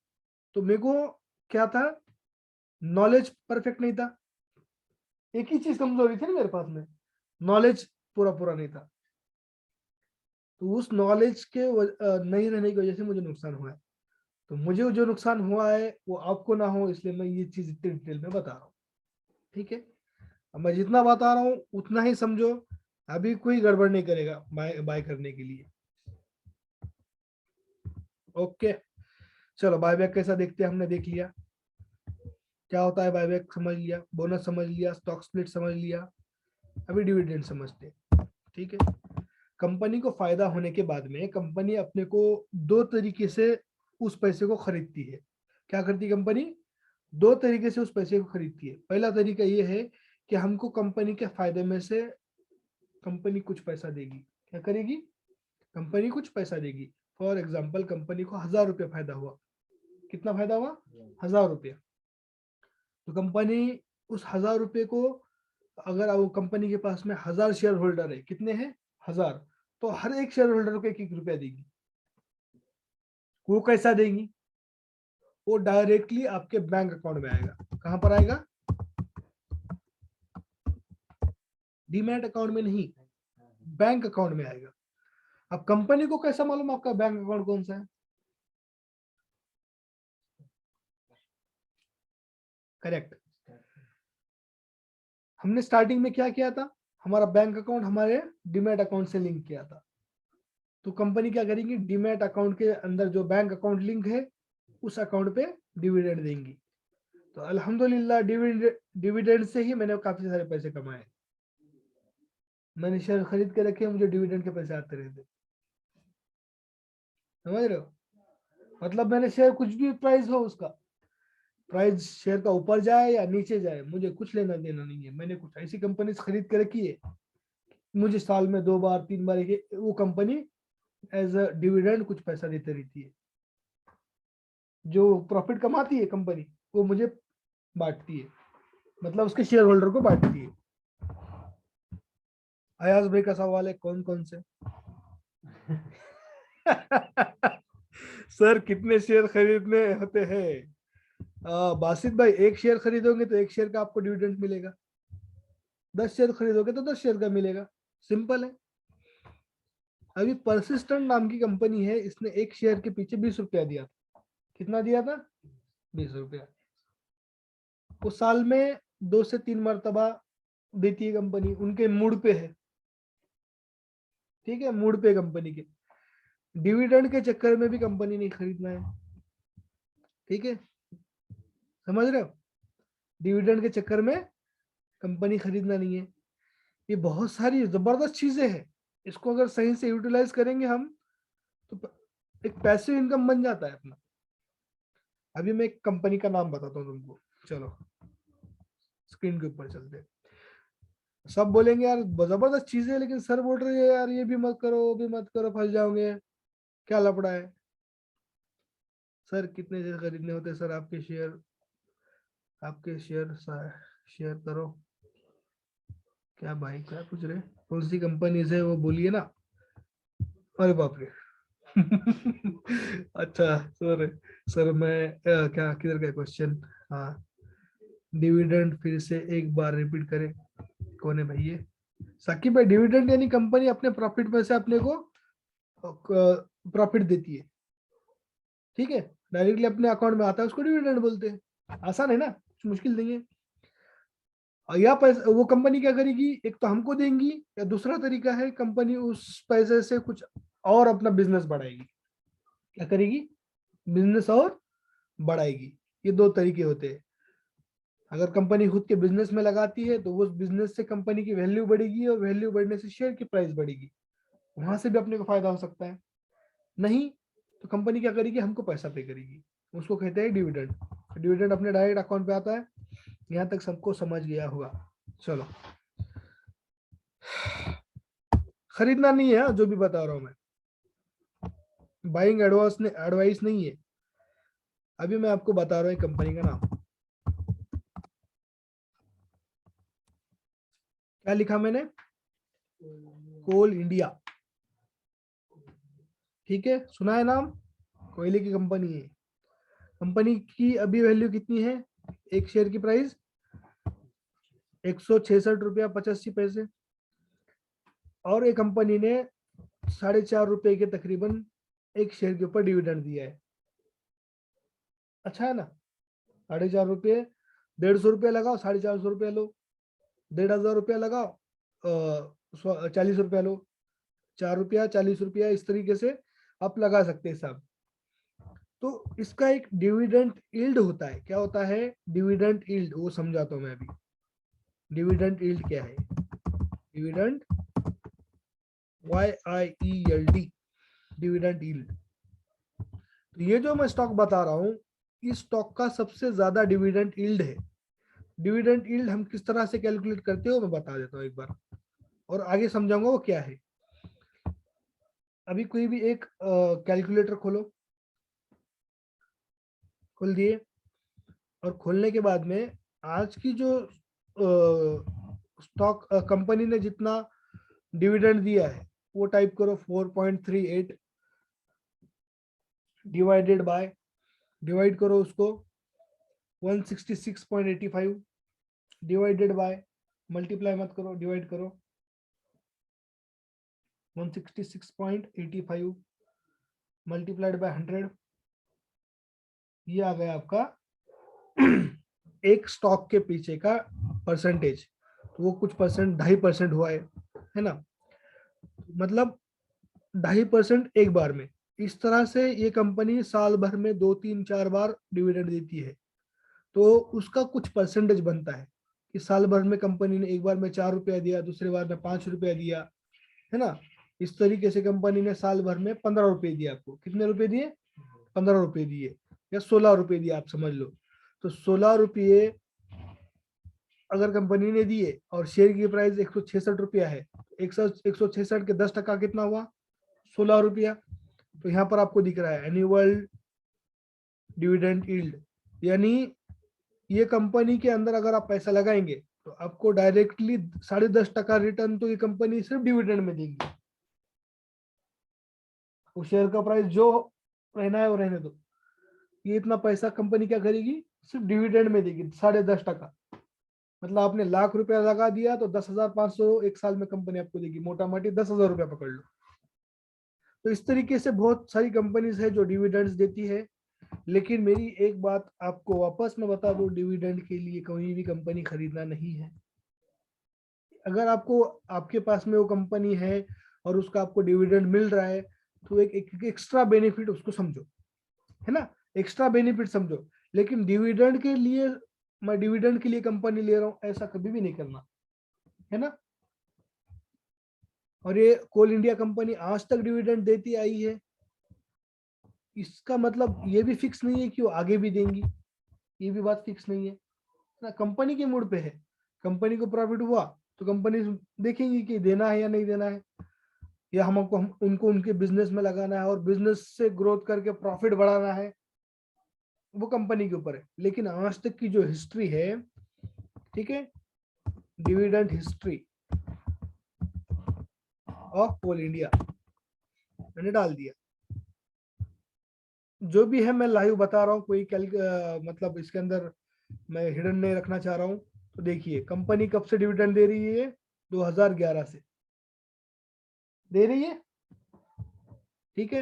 तो मेरे को क्या था, नॉलेज परफेक्ट नहीं था, एक ही चीज कमजोरी थी ना मेरे पास में, नॉलेज पूरा पूरा नहीं था। तो उस नॉलेज के नहीं रहने की वजह से मुझे नुकसान हुआ है। तो मुझे जो नुकसान हुआ है वो आपको ना हो, इसलिए मैं ये चीज इतनी डिटेल में बता रहा हूँ। ठीक है, अब मैं जितना बता रहा हूँ उतना ही समझो, अभी कोई गड़बड़ नहीं करेगा बाय करने के लिए। ओके, चलो बायबैक कैसा देखते हैं, हमने देख लिया क्या होता है बायबैक, समझ लिया, बोनस समझ लिया, स्टॉक स्प्लिट समझ लिया, अभी डिविडेंड समझते हैं। ठीक है, कंपनी को फायदा होने के बाद में कंपनी अपने को दो तरीके से उस पैसे को खरीदती है। क्या करती है कंपनी, दो तरीके से उस पैसे को खरीदती है। पहला तरीका ये है कि हमको कंपनी के फायदे में से कंपनी कुछ पैसा देगी। क्या करेगी, कंपनी कुछ पैसा देगी। फॉर एग्जाम्पल, कंपनी को 1000 रुपये फायदा हुआ, कितना फायदा हुआ, 1000 रुपये। तो कंपनी उस 1000 रुपये को, अगर वो कंपनी के पास में 1000 शेयर होल्डर है, कितने हैं, 1000, तो हर एक शेयर होल्डर को 1-1 रुपया देगी। वो कैसा देगी, वो डायरेक्टली आपके बैंक अकाउंट में आएगा। कहां पर आएगा, डीमैट अकाउंट में नहीं, बैंक अकाउंट में आएगा। अब कंपनी को कैसा मालूम आपका बैंक अकाउंट कौन सा है, करेक्ट। हमने स्टार्टिंग में क्या किया था, हमारा बैंक अकाउंट हमारे डीमैट अकाउंट से लिंक किया था। तो कंपनी क्या करेगी, डीमैट अकाउंट के अंदर जो बैंक अकाउंट लिंक है उस अकाउंट पे डिविडेंड देंगी। तो अल्हम्दुलिल्लाह डिविडेंड से ही मैंने काफी सारे पैसे कमाए। मैंने शेयर खरीद के रखे, मुझे डिविडेंड के पैसे आते रहते। समझ रहे हो, मतलब मैंने शेयर कुछ भी प्राइस हो उसका, प्राइस शेयर का ऊपर जाए या नीचे जाए, मुझे कुछ लेना देना नहीं है। मैंने कुछ ऐसी कंपनी खरीद के रखी है, मुझे साल में 2 बार 3 बार वो कंपनी एज अ डिविडेंड कुछ पैसा देती रहती है। जो प्रॉफिट कमाती है कंपनी वो मुझे बांटती है, मतलब उसके शेयर होल्डर को बांटती है। अयाज भाई का सवाल है, कौन कौन से सर कितने शेयर खरीदने होते हैं, बासित भाई, एक शेयर खरीदोगे तो एक शेयर का आपको डिविडेंड मिलेगा, 10 शेयर खरीदोगे तो 10 शेयर का मिलेगा, सिंपल है। अभी परसिस्टेंट नाम की कंपनी है, इसने एक शेयर के पीछे 20 रुपया दिया था। कितना दिया था, 20 रुपया। वो साल में 2 से 3 मरतबा देती है कंपनी, उनके मूड पे है। ठीक है, मूड पे कंपनी के, डिविडेंड के चक्कर में भी कंपनी नहीं खरीदना है। ठीक है, समझ रहे हो, डिविडेंड के चक्कर में कंपनी खरीदना नहीं है। ये बहुत सारी जबरदस्त चीजें हैं, इसको अगर सही से यूटिलाइज करेंगे हम तो एक पैसिव इनकम बन जाता है अपना। अभी मैं एक कंपनी का नाम बताता हूँ तुमको, चलो स्क्रीन के ऊपर चलते हैं। सब बोलेंगे यार जबरदस्त चीजें है, लेकिन सर बोल रहे हैं यार ये भी मत करो वो भी मत करो, फंस जाओगे, क्या लफड़ा है। सर कितने शेयर खरीदने होते हैं सर, आपके शेयर शेयर करो। क्या भाई क्या पूछ रहे, कौन सी कंपनी से वो बोलिए ना, अरे बाप रे अच्छा सर, सर मैं क्या किधर का क्वेश्चन, हाँ डिविडेंड फिर से एक बार रिपीट करें, कौन है भाई ये, साकिब भाई। डिविडेंड यानी कंपनी अपने प्रॉफिट में से अपने को प्रॉफिट देती है। ठीक है, डायरेक्टली अपने अकाउंट में आता है, उसको डिविडेंड बोलते हैं। आसान है ना, कुछ मुश्किल नहीं है। और या पैसा वो कंपनी क्या करेगी, एक तो हमको देंगी, या दूसरा तरीका है कंपनी उस पैसे से कुछ और अपना बिजनेस बढ़ाएगी। क्या करेगी, बिजनेस और बढ़ाएगी। ये दो तरीके होते हैं। अगर कंपनी खुद के बिजनेस में लगाती है तो उस बिजनेस से कंपनी की वैल्यू बढ़ेगी, और वैल्यू बढ़ने से शेयर की प्राइस बढ़ेगी, वहां से भी अपने को फायदा हो सकता है। नहीं तो कंपनी क्या करेगी, हमको पैसा पे करेगी, उसको कहते हैं डिविडेंड। डिविडेंड अपने डायरेक्ट अकाउंट पे आता है। यहाँ तक सबको समझ गया होगा। चलो, खरीदना नहीं है जो भी बता रहा हूं मैं, बाइंग एडवाइस नहीं है। अभी मैं आपको बता रहा हूँ कंपनी का नाम, क्या लिखा मैंने, कोल इंडिया। ठीक है, सुना है नाम, कोयले की कंपनी है। कंपनी की अभी वैल्यू कितनी है, एक शेयर की प्राइस 166 रुपया 85 पैसे, और एक कंपनी ने 4.5 रुपए के तकरीबन एक शेयर के ऊपर डिविडेंड दिया है। अच्छा है ना, 4.5 रुपये, 150 रुपया लगाओ, 450 रुपया लो, 1,500 रुपया लगाओ, 40 रुपया लो, 4 रुपया 40 रुपया, इस तरीके से आप लगा सकते हैं सब। तो इसका एक डिविडेंड यील्ड होता है। क्या होता है डिविडेंड यील्ड, वो समझाता हूं मैं अभी। डिविडेंड यील्ड क्या है, डिविडेंड YIELD, डिविडेंड यील्ड। तो ये जो मैं स्टॉक बता रहा हूं, इस स्टॉक का सबसे ज्यादा डिविडेंड यील्ड है। डिविडेंड यील्ड हम किस तरह से कैलकुलेट करते हो मैं बता देता हूं एक बार, और आगे समझाऊंगा वो क्या है। अभी कोई भी एक कैलकुलेटर खोलो, खोल दिए, और खोलने के बाद में आज की जो स्टॉक कंपनी ने जितना डिविडेंड दिया है वो टाइप करो, 4.38 डिवाइडेड बाय, डिवाइड करो उसको 166.85, डिवाइडेड बाय, मल्टीप्लाई मत करो, डिवाइड करो 166.85 मल्टीप्लाइड बाय 100, ये आ गया आपका एक स्टॉक के पीछे का परसेंटेज। तो वो कुछ परसेंट 2.5% हुआ है ना, मतलब 2.5% एक बार में। इस तरह से ये कंपनी साल भर में 2 3 4 बार डिविडेंड देती है, तो उसका कुछ परसेंटेज बनता है कि साल भर में कंपनी ने एक बार में 4 रुपया दिया, दूसरे बार में 5 रुपया दिया, है ना। इस तरीके से कंपनी ने साल भर में 15 रुपए दिए आपको। कितने रुपए दिए, 15 रुपए दिए, या 16 रुपए दिए, आप समझ लो। तो 16 रुपये अगर कंपनी ने दिए और शेयर की प्राइस 166 रुपया है, 166 के 10% कितना हुआ, 16 रुपया। तो यहाँ पर आपको दिख रहा है एनुअल डिविडेंड यील्ड, यानी ये कंपनी के अंदर अगर आप पैसा लगाएंगे तो आपको डायरेक्टली 10.5% रिटर्न तो ये कंपनी सिर्फ डिविडेंड में देगी। वो शेयर का प्राइस जो रहना है वो रहने दो, ये इतना पैसा कंपनी क्या करेगी, सिर्फ डिविडेंड में देगी 10.5%। मतलब आपने ₹1,00,000 लगा दिया तो 10,500 एक साल में कंपनी आपको देगी, मोटा मोटी 10,000 रुपया पकड़ लो। तो इस तरीके से बहुत सारी कंपनीज है जो डिविडेंड्स देती है। लेकिन मेरी एक बात आपको वापस मैं बता दूं, डिविडेंड के लिए कोई भी कंपनी खरीदना नहीं है। अगर आपको आपके पास में वो कंपनी है और उसका आपको डिविडेंड मिल रहा है तो एक एक्स्ट्रा बेनिफिट उसको समझो, है ना, एक्स्ट्रा बेनिफिट समझो। लेकिन डिविडेंड के लिए, मैं डिविडेंड के लिए कंपनी ले रहा हूं, ऐसा कभी भी नहीं करना, है ना। और ये कोल इंडिया कंपनी आज तक डिविडेंड देती आई है, इसका मतलब ये भी फिक्स नहीं है कि वो आगे भी देंगी, ये भी बात फिक्स नहीं है ना। कंपनी के मूड पे है, कंपनी को प्रॉफिट हुआ तो कंपनी देखेंगी कि देना है या नहीं देना है, या हम उनको उनके बिजनेस में लगाना है और बिजनेस से ग्रोथ करके प्रॉफिट बढ़ाना है, वो कंपनी के ऊपर है। लेकिन आज तक की जो हिस्ट्री है, ठीक है, dividend history of Coal India मैंने डाल दिया। जो भी है मैं लाइव बता रहा हूँ, कोई मतलब इसके अंदर मैं हिडन नहीं रखना चाह रहा हूँ। तो देखिए कंपनी कब से डिविडेंड दे रही है, 2011 से दे रही है, ठीक है।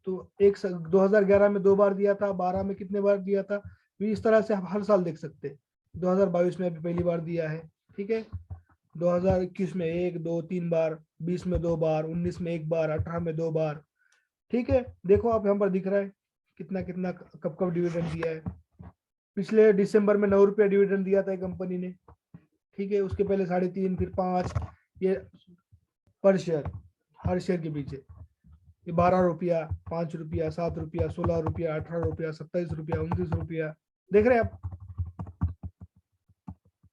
तो 2011 में 2 बार दिया था, 12 में कितने बार दिया था, तो इस तरह से आप हर साल देख सकते हैं। 2022 में अभी पहली बार दिया है, ठीक है। 2021 में 1 2 3 बार, 20 में 2 बार, 19 में 1 बार, 18 में 2 बार, ठीक है। देखो आप यहाँ पर दिख रहा है कितना कितना कब कब डिविडेंड दिया है। पिछले दिसंबर में 9 रुपया डिविडेंड दिया था कंपनी ने, ठीक है। उसके पहले 3.5, फिर 5, ये पर शेयर, हर शेयर के पीछे ये 12 रुपया, 5 रुपया, 7 रुपया, 16 रुपया, 18 रुपया, 27 रुपया, 29 रुपया, देख रहे हैं आप।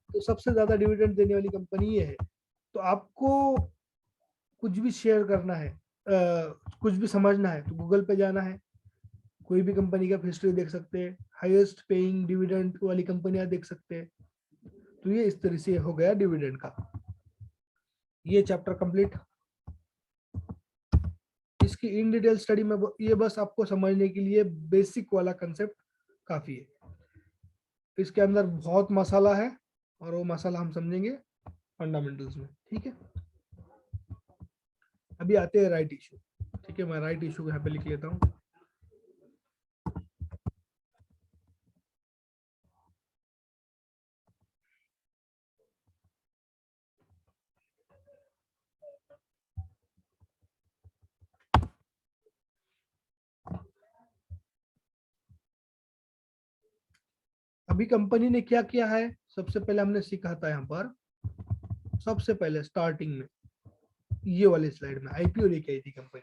तो सबसे ज्यादा डिविडेंड देने वाली कंपनी ये है। तो आपको कुछ भी शेयर करना है, कुछ भी समझना है तो गूगल पे जाना है, कोई भी कंपनी का हिस्ट्री देख सकते हैं, हाईएस्ट पेइंग डिविडेंड वाली कंपनियां देख सकते हैं। तो ये इस तरह से हो गया डिविडेंड का। ये चैप्टर कंप्लीट। इसकी इन डिटेल स्टडी में ये बस आपको समझने के लिए बेसिक वाला कंसेप्ट काफी है। इसके अंदर बहुत मसाला है और वो मसाला हम समझेंगे फंडामेंटल्स में, ठीक है। अभी आते हैं राइट इशू, ठीक है। मैं राइट इशू यहाँ पे लिख लेता हूँ। अभी कंपनी ने क्या किया है, सबसे पहले हमने सीखा था यहाँ पर, सबसे पहले स्टार्टिंग में ये वाले स्लाइड में आईपीओ लेके आई थी कंपनी।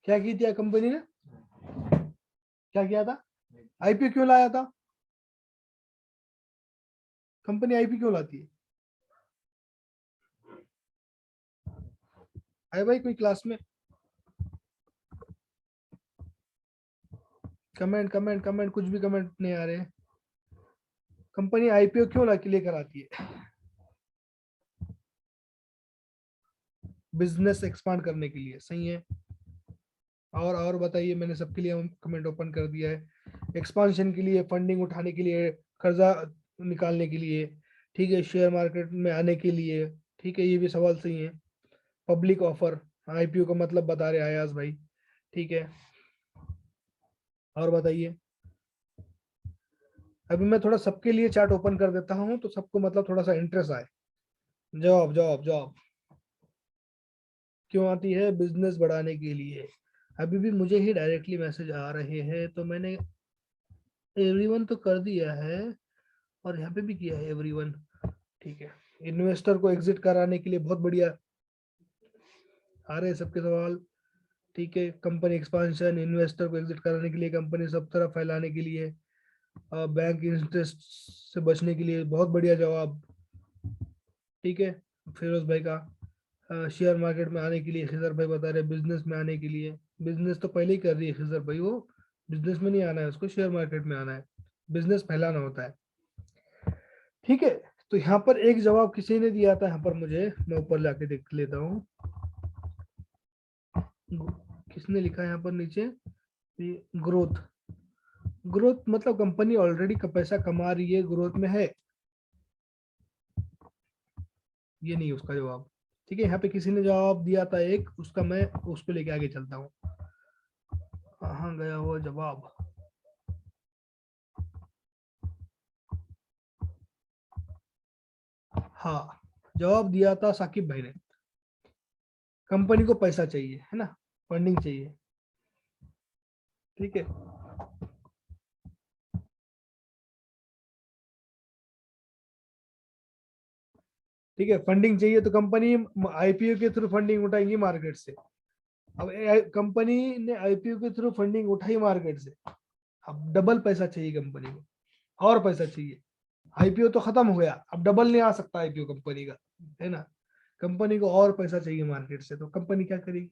क्या की थी कंपनी ने, क्या किया था, आईपीओ क्यों लाया था, कंपनी आईपीओ क्यों लाती है? आए भाई कोई क्लास में? कमेंट कमेंट कमेंट, कुछ भी कमेंट नहीं आ रहे। कंपनी आईपीओ क्यों लेकर आती है? बिजनेस एक्सपांड करने के लिए, सही है। और बताइए, मैंने सबके लिए कमेंट ओपन कर दिया है। एक्सपांशन के लिए, फंडिंग उठाने के लिए, कर्जा निकालने के लिए, ठीक है, शेयर मार्केट में आने के लिए, ठीक है, ये भी सवाल सही है। पब्लिक ऑफर, आईपीओ का मतलब बता रहे आयाज भाई, ठीक है। और बताइए, अभी मैं थोड़ा सबके लिए चार्ट ओपन कर देता हूँ तो सबको मतलब थोड़ा सा इंटरेस्ट आए। जॉब जॉब जॉब क्यों आती है? बिजनेस बढ़ाने के लिए। अभी भी मुझे ही डायरेक्टली मैसेज आ रहे हैं, तो मैंने एवरीवन तो कर दिया है और यहाँ पे भी किया है एवरीवन, ठीक है। इन्वेस्टर को एग्जिट कराने के लिए बहुत बढ़िया आ रहे हैं सबके सवाल, ठीक है। कंपनी एक्सपांशन, इन्वेस्टर को एग्जिट कराने के लिए, कंपनी सब तरफ फैलाने के लिए, बैंक इंटरेस्ट से बचने के लिए, बहुत बढ़िया जवाब, ठीक है। फिरोज भाई का शेयर मार्केट में आने के लिए, खिजर भाई बता रहे बिजनेस में आने के लिए। बिजनेस तो पहले ही कर रही है खिजर भाई, वो बिजनेस में नहीं आना है उसको, शेयर मार्केट में आना है, बिजनेस फैलाना होता है, ठीक है। तो यहाँ पर एक जवाब किसी ने दिया था, यहाँ पर मुझे, मैं ऊपर जाके देख लेता हूँ किसने लिखा है यहाँ पर नीचे, ग्रोथ। ग्रोथ मतलब कंपनी ऑलरेडी पैसा कमा रही है, ग्रोथ में है, ये नहीं उसका जवाब, ठीक है। यहाँ पे किसी ने जवाब दिया था एक, उसका मैं उसको लेके आगे चलता हूँ। कहाँ गया वो जवाब? हाँ, जवाब दिया था साकिब भाई ने, कंपनी को पैसा चाहिए, है ना, फंडिंग चाहिए, ठीक है। ठीक है, फंडिंग चाहिए तो कंपनी आईपीओ के थ्रू फंडिंग उठाएंगी मार्केट से। अब कंपनी ने आईपीओ के थ्रू फंडिंग उठाई मार्केट से, अब डबल पैसा चाहिए कंपनी को, और पैसा चाहिए। आईपीओ तो खत्म हो गया, अब डबल नहीं आ सकता आईपीओ कंपनी का, है ना। कंपनी को और पैसा चाहिए मार्केट से, तो कंपनी क्या करेगी,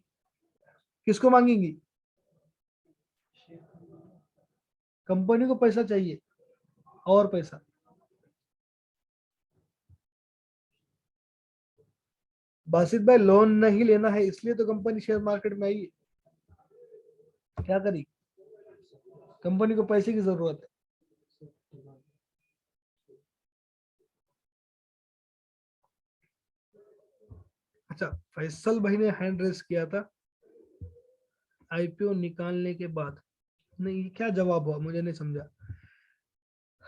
किसको मांगेगी? कंपनी को पैसा चाहिए, और पैसा। बासित भाई, लोन नहीं लेना है इसलिए तो कंपनी शेयर मार्केट में आई है, क्या करेगी? कंपनी को पैसे की जरूरत है। अच्छा, फैसल भाई ने हैंड रेस किया था, आईपीओ निकालने के बाद। नहीं, क्या जवाब हुआ मुझे नहीं समझा।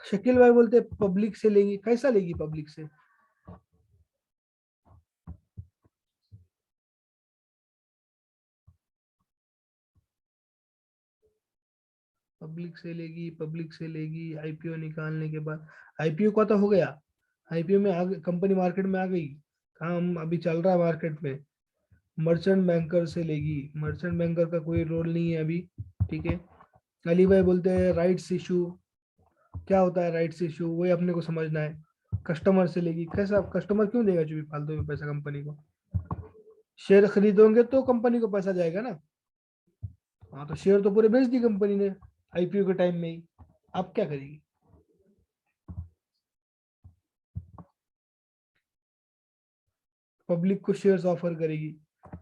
शकील भाई बोलते पब्लिक से लेगी, कैसा लेगी पब्लिक से? पब्लिक से लेगी, पब्लिक से लेगी आईपीओ निकालने के बाद। आईपीओ का तो हो गया, आईपीओ में आ कंपनी मार्केट में आ गई, काम अभी चल रहा है मार्केट में। मर्चेंट बैंकर से लेगी, मर्चेंट बैंकर का कोई रोल नहीं है अभी, ठीक है। अली भाई बोलते हैं राइट्स इशू, क्या होता है राइट्स इशू, वही अपने को समझना है। कस्टमर से लेगी, कैसा कस्टमर क्यों देगा जो भी फालतू में पैसा कंपनी को? शेयर खरीदोगे तो कंपनी को पैसा जाएगा ना। हाँ, तो शेयर तो पूरे बेच दी कंपनी ने आईपीओ के टाइम में ही, अब क्या करेगी? पब्लिक को शेयर्स ऑफर करेगी।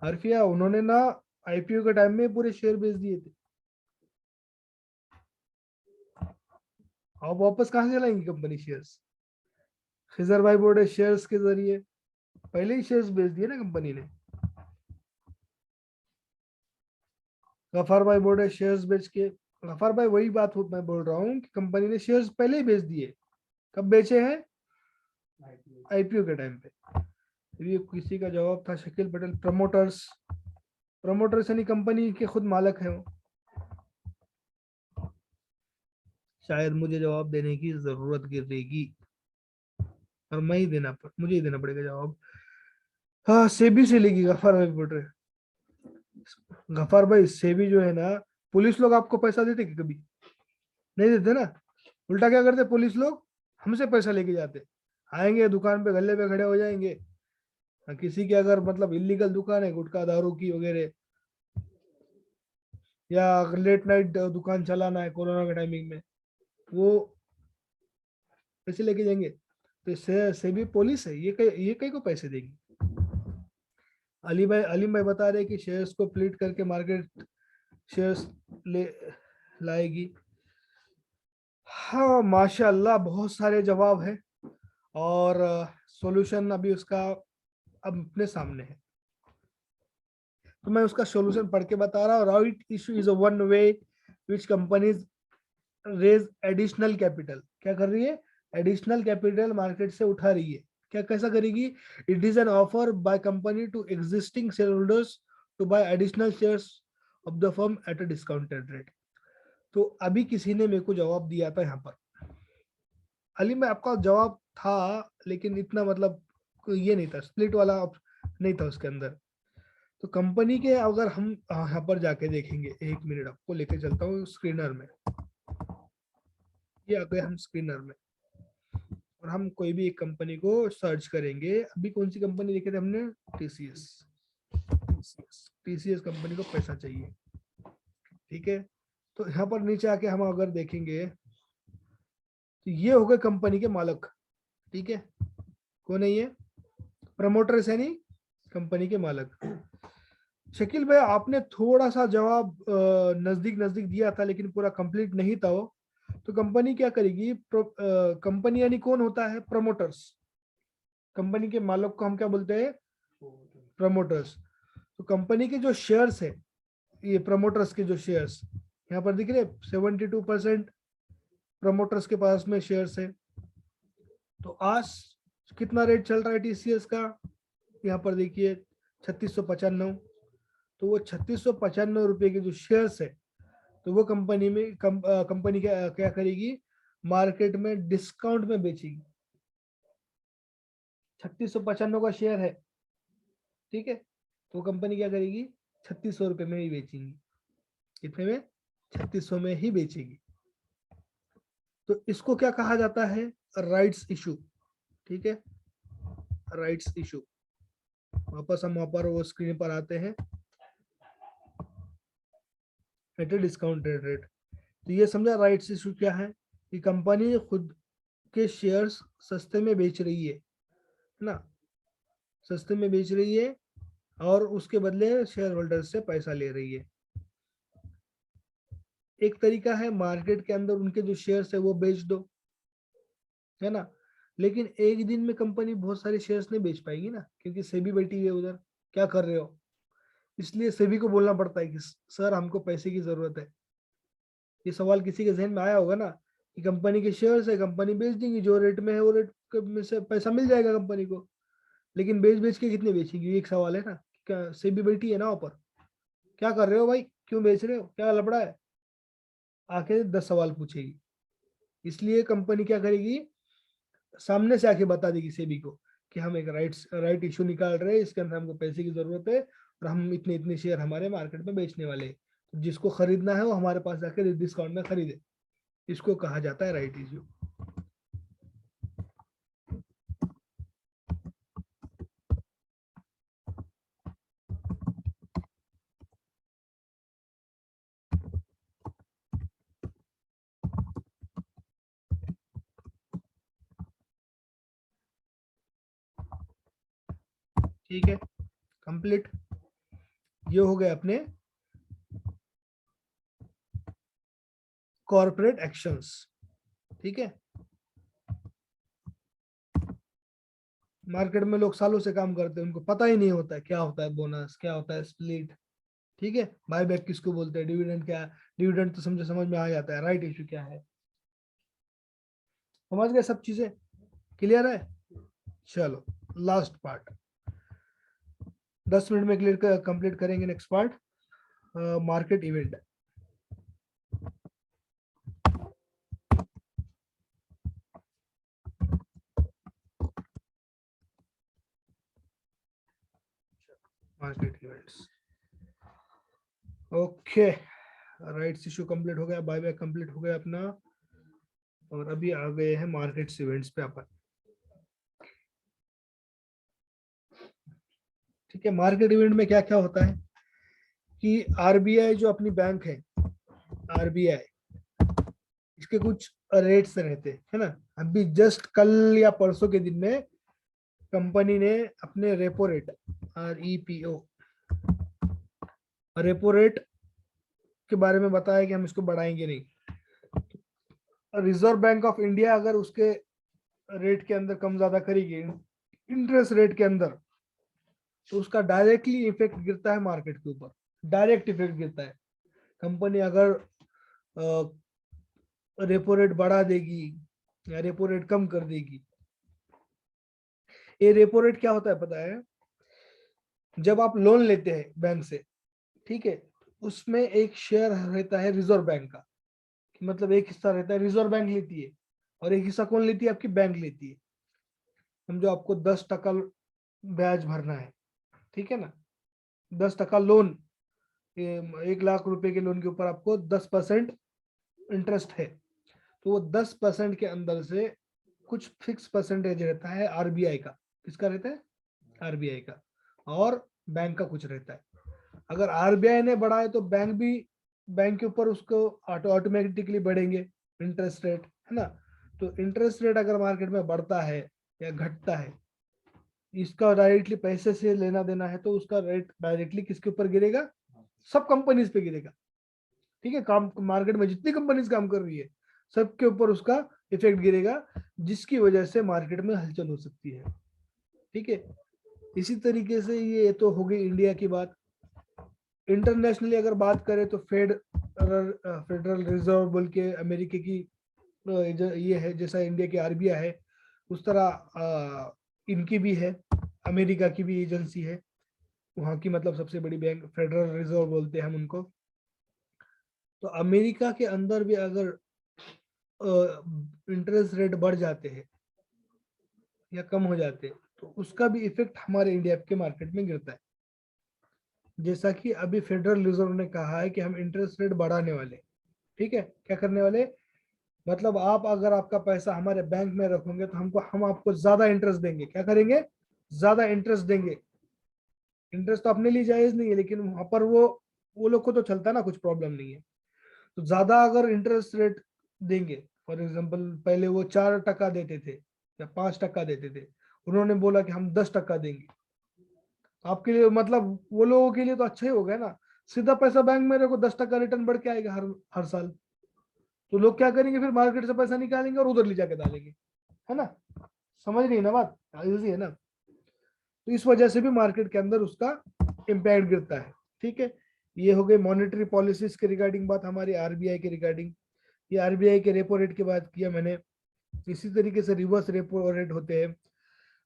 हरफिया, उन्होंने ना आईपीओ के टाइम में पूरे शेयर बेच दिए थे। अब वापस कहाँ से लाएंगी कंपनी शेयर्स? खिजर भाई बोर्ड शेयर्स के जरिए पहले ही शेयर्स बेच दिए ना कंपनी ने। गफार भाई बोल रहे शेयर्स बेच के, गफार भाई वही बात मैं बोल रहा हूँ कि कंपनी ने शेयर्स पहले ही बेच दिए। कब बेचे हैं? आईपीओ के टाइम पे। ये किसी का जवाब था शकील पटेल, प्रमोटर्स। प्रमोटर्स यानी कंपनी के खुद मालक हैं वो। शायद मुझे जवाब देने की जरूरत गिरेगी और मैं ही मुझे ही देना पड़ेगा जवाब। हाँ, सेबी से लेगी, गफार भाई बोल रहे। गफार भाई सेबी जो है ना, पुलिस लोग आपको पैसा देते कि कभी? नहीं देते ना। उल्टा क्या करते पुलिस लोग? हमसे पैसा लेके जाते। आएंगे दुकान पे गले पे खड़े हो जाएंगे, किसी की अगर मतलब इलीगल दुकान है गुटखा दारू की वगैरह, या लेट नाइट दुकान चलाना है कोरोना के टाइमिंग में, वो पैसे लेके जाएंगे। तो से भी पुलिस है, ये कई को पैसे देगी? अलीम भाई बता रहे कि शेयर्स को फ्लिट करके मार्केट शेयर्स ले लाएगी। हाँ माशाल्लाह, बहुत सारे जवाब है और सॉल्यूशन अभी उसका अब अपने सामने है, तो मैं उसका सॉल्यूशन पढ़ के बता रहा हूँ। Right issue is a one way which companies raise additional capital. क्या कर रही है? एडिशनल कैपिटल मार्केट से उठा रही है। क्या कैसा करेगी? It is an offer by company to existing shareholders to buy additional shares of the firm at a discounted rate. तो अभी किसी ने मेरे को जवाब दिया था यहाँ पर, अली में आपका जवाब था, लेकिन इतना मतलब ये नहीं था, स्प्लिट वाला नहीं था उसके अंदर। तो कंपनी के अगर हम यहाँ पर जाके देखेंगे, एक मिनट आपको लेके चलता हूँ स्क्रीनर में। ये आ गए हम स्क्रीनर में और हम कोई भी एक कंपनी को सर्च करेंगे। अभी कौन सी कंपनी देखे थे हमने? टीसीएस। टीसीएस कंपनी को पैसा चाहिए, ठीक है। तो यहाँ पर नीचे आके हम अगर देखेंगे तो ये हो गए कंपनी के मालक, ठीक है। कौन है ये? प्रमोटर्स यानी कंपनी के मालक। शकील भाई आपने थोड़ा सा जवाब नजदीक नजदीक दिया था, लेकिन पूरा कंप्लीट नहीं था वो। तो कंपनी क्या करेगी? कंपनी यानी कौन होता है? प्रमोटर्स। कंपनी के मालक को हम क्या बोलते हैं? प्रमोटर्स। तो कंपनी के जो शेयर्स है, ये प्रमोटर्स के जो शेयर्स यहाँ पर दिख रहे, 72% प्रमोटर्स के पास में शेयर्स है। तो आज कितना रेट चल रहा है टीसीएस का? यहाँ पर देखिए 3695। तो वो 3695 रुपए के जो शेयर्स है, तो वो कंपनी में कंपनी क्या करेगी? मार्केट में डिस्काउंट में बेचेगी। 3695 का शेयर है, ठीक है। तो कंपनी क्या करेगी? 3600 रुपए में ही बेचेगी। कितने में? 3600 में ही बेचेगी। तो इसको क्या कहा जाता है? राइट्स इशू, ठीक है। Rights issue. वापस हम वहां पर वो स्क्रीन पर आते हैं, एट ए डिस्काउंटेड रेट। तो ये समझा राइट्स इशू क्या है? कि कंपनी खुद के शेयर्स सस्ते में बेच रही है ना, सस्ते में बेच रही है और उसके बदले शेयर होल्डर से पैसा ले रही है। एक तरीका है मार्केट के अंदर उनके जो शेयर्स है वो बेच दो, है ना। लेकिन एक दिन में कंपनी बहुत सारे शेयर्स नहीं बेच पाएगी ना, क्योंकि सेबी बैठी है उधर। क्या कर रहे हो? इसलिए सेबी को बोलना पड़ता है कि सर हमको पैसे की जरूरत है। ये सवाल किसी के जहन में आया होगा ना, कि कंपनी के शेयर्स है, कंपनी बेच देंगी, जो रेट में है वो रेट में से पैसा मिल जाएगा कंपनी को। लेकिन बेच बेच के कितने बेचेगी? एक सवाल है ना। क्या सेबी बैठी है ना ऊपर? क्या कर रहे हो भाई, क्यों बेच रहे हो, क्या लफड़ा है? आके 10 सवाल पूछेगी। इसलिए कंपनी क्या करेगी? सामने से आके बता देगी सेबी को कि हम एक राइट इशू निकाल रहे हैं, इसके अंदर हमको पैसे की जरूरत है और हम इतने इतने शेयर हमारे मार्केट में बेचने वाले हैं। तो जिसको खरीदना है वो हमारे पास जाकर डिस्काउंट में खरीदे। इसको कहा जाता है राइट इशू। ठीक है, कंप्लीट। ये हो गए अपने कॉर्पोरेट एक्शंस। ठीक है, मार्केट में लोग सालों से काम करते हैं, उनको पता ही नहीं होता है क्या होता है बोनस, क्या होता है स्प्लिट। ठीक है, बायबैक किसको बोलते हैं, डिविडेंड क्या है, डिविडेंड तो समझ में आ जाता है, राइट इश्यू क्या है, समझ गए सब चीजें, क्लियर है। चलो लास्ट पार्ट 10 मिनट में क्लियर कंप्लीट करेंगे। Next part market event. Market events, okay, rights issue complete हो गया, बायबैक कंप्लीट हो गया अपना, और अभी आ गए हैं मार्केट्स इवेंट्स पे अपन। ठीक है, मार्केट इवेंट में क्या क्या होता है कि आरबीआई जो अपनी बैंक है, आरबीआई, इसके कुछ रेट्स रहते हैं, है ना। अभी जस्ट कल या परसों के दिन में कंपनी ने अपने repo rate, REPO, repo rate के बारे में बताया कि हम इसको बढ़ाएंगे नहीं। रिजर्व बैंक ऑफ इंडिया अगर उसके रेट के अंदर कम ज्यादा करेगी, इंटरेस्ट रेट के अंदर, तो उसका डायरेक्टली इफेक्ट गिरता है मार्केट के ऊपर, डायरेक्ट इफेक्ट गिरता है। कंपनी अगर रेपो रेट बढ़ा देगी या रेपो रेट कम कर देगी। ये रेपो रेट क्या होता है पता है, जब आप लोन लेते हैं बैंक से, ठीक है, उसमें एक शेयर रहता है रिजर्व बैंक का, मतलब एक हिस्सा रहता है रिजर्व बैंक लेती है, और एक हिस्सा कौन लेती है, आपकी बैंक लेती है। समझो आपको 10% ब्याज भरना है, ठीक है ना, 10% लोन, 1 लाख रुपए के लोन के ऊपर आपको 10% इंटरेस्ट है, तो वो 10% के अंदर से कुछ फिक्स परसेंटेज रहता है आरबीआई का। किसका रहता है, आरबीआई का, और बैंक का कुछ रहता है। अगर आरबीआई ने बढ़ाए तो बैंक भी, बैंक के ऊपर उसको ऑटोमेटिकली बढ़ेंगे इंटरेस्ट रेट, है ना। तो इंटरेस्ट रेट अगर मार्केट में बढ़ता है या घटता है, इसका डायरेक्टली पैसे से लेना देना है, तो उसका रेट डायरेक्टली किसके ऊपर गिरेगा, सब कंपनीज पे गिरेगा। ठीक है, काम मार्केट में जितनी कंपनीज काम कर रही है सबके ऊपर उसका इफेक्ट गिरेगा, जिसकी वजह से मार्केट में हलचल हो सकती है। ठीक है, इसी तरीके से ये तो हो गई इंडिया की बात। इंटरनेशनली अगर बात करें तो फेडरल रिजर्व बोल के अमेरिका की ये है, जैसा इंडिया की आरबीआई है उस तरह इनकी भी है, अमेरिका की भी एजेंसी है, वहाँ की मतलब सबसे बड़ी बैंक, फेडरल रिजर्व बोलते हैं हम उनको। तो अमेरिका के अंदर भी अगर इंटरेस्ट रेट बढ़ जाते हैं या कम हो जाते हैं, तो उसका भी इफेक्ट हमारे इंडिया के मार्केट में गिरता है। जैसा कि अभी फेडरल रिजर्व ने कहा है कि हम इंटरेस्ट रेट बढ़ाने वाले, ठीक है, क्या करने वाले, मतलब आप अगर आपका पैसा हमारे बैंक में रखोगे तो हम आपको ज्यादा इंटरेस्ट देंगे। क्या करेंगे, ज्यादा इंटरेस्ट देंगे। इंटरेस्ट तो अपने लिए जायज नहीं है, लेकिन वहां पर वो लोग को तो चलता है ना, कुछ प्रॉब्लम नहीं है। तो ज्यादा अगर इंटरेस्ट रेट देंगे, फॉर एग्जाम्पल पहले वो 4% देते थे या 5% देते थे, उन्होंने बोला कि हम 10% देंगे, आपके लिए मतलब वो लोगों के लिए तो अच्छा ही हो गया ना, सीधा पैसा बैंक में रखो, 10% रिटर्न बढ़ के आएगा हर हर साल। तो लोग क्या करेंगे, फिर मार्केट से पैसा निकालेंगे और उधर ले जाके डालेंगे, है ना। समझ रही है ना बात, इजी है ना। तो इस वजह से भी मार्केट के अंदर उसका इम्पैक्ट गिरता है। ठीक है, ये हो गई मॉनेटरी पॉलिसीज के रिगार्डिंग बात, हमारी आरबीआई के रिगार्डिंग। ये आरबीआई के रेपो रेट की बात किया मैंने। इसी तरीके से रिवर्स रेपो रेट होते हैं।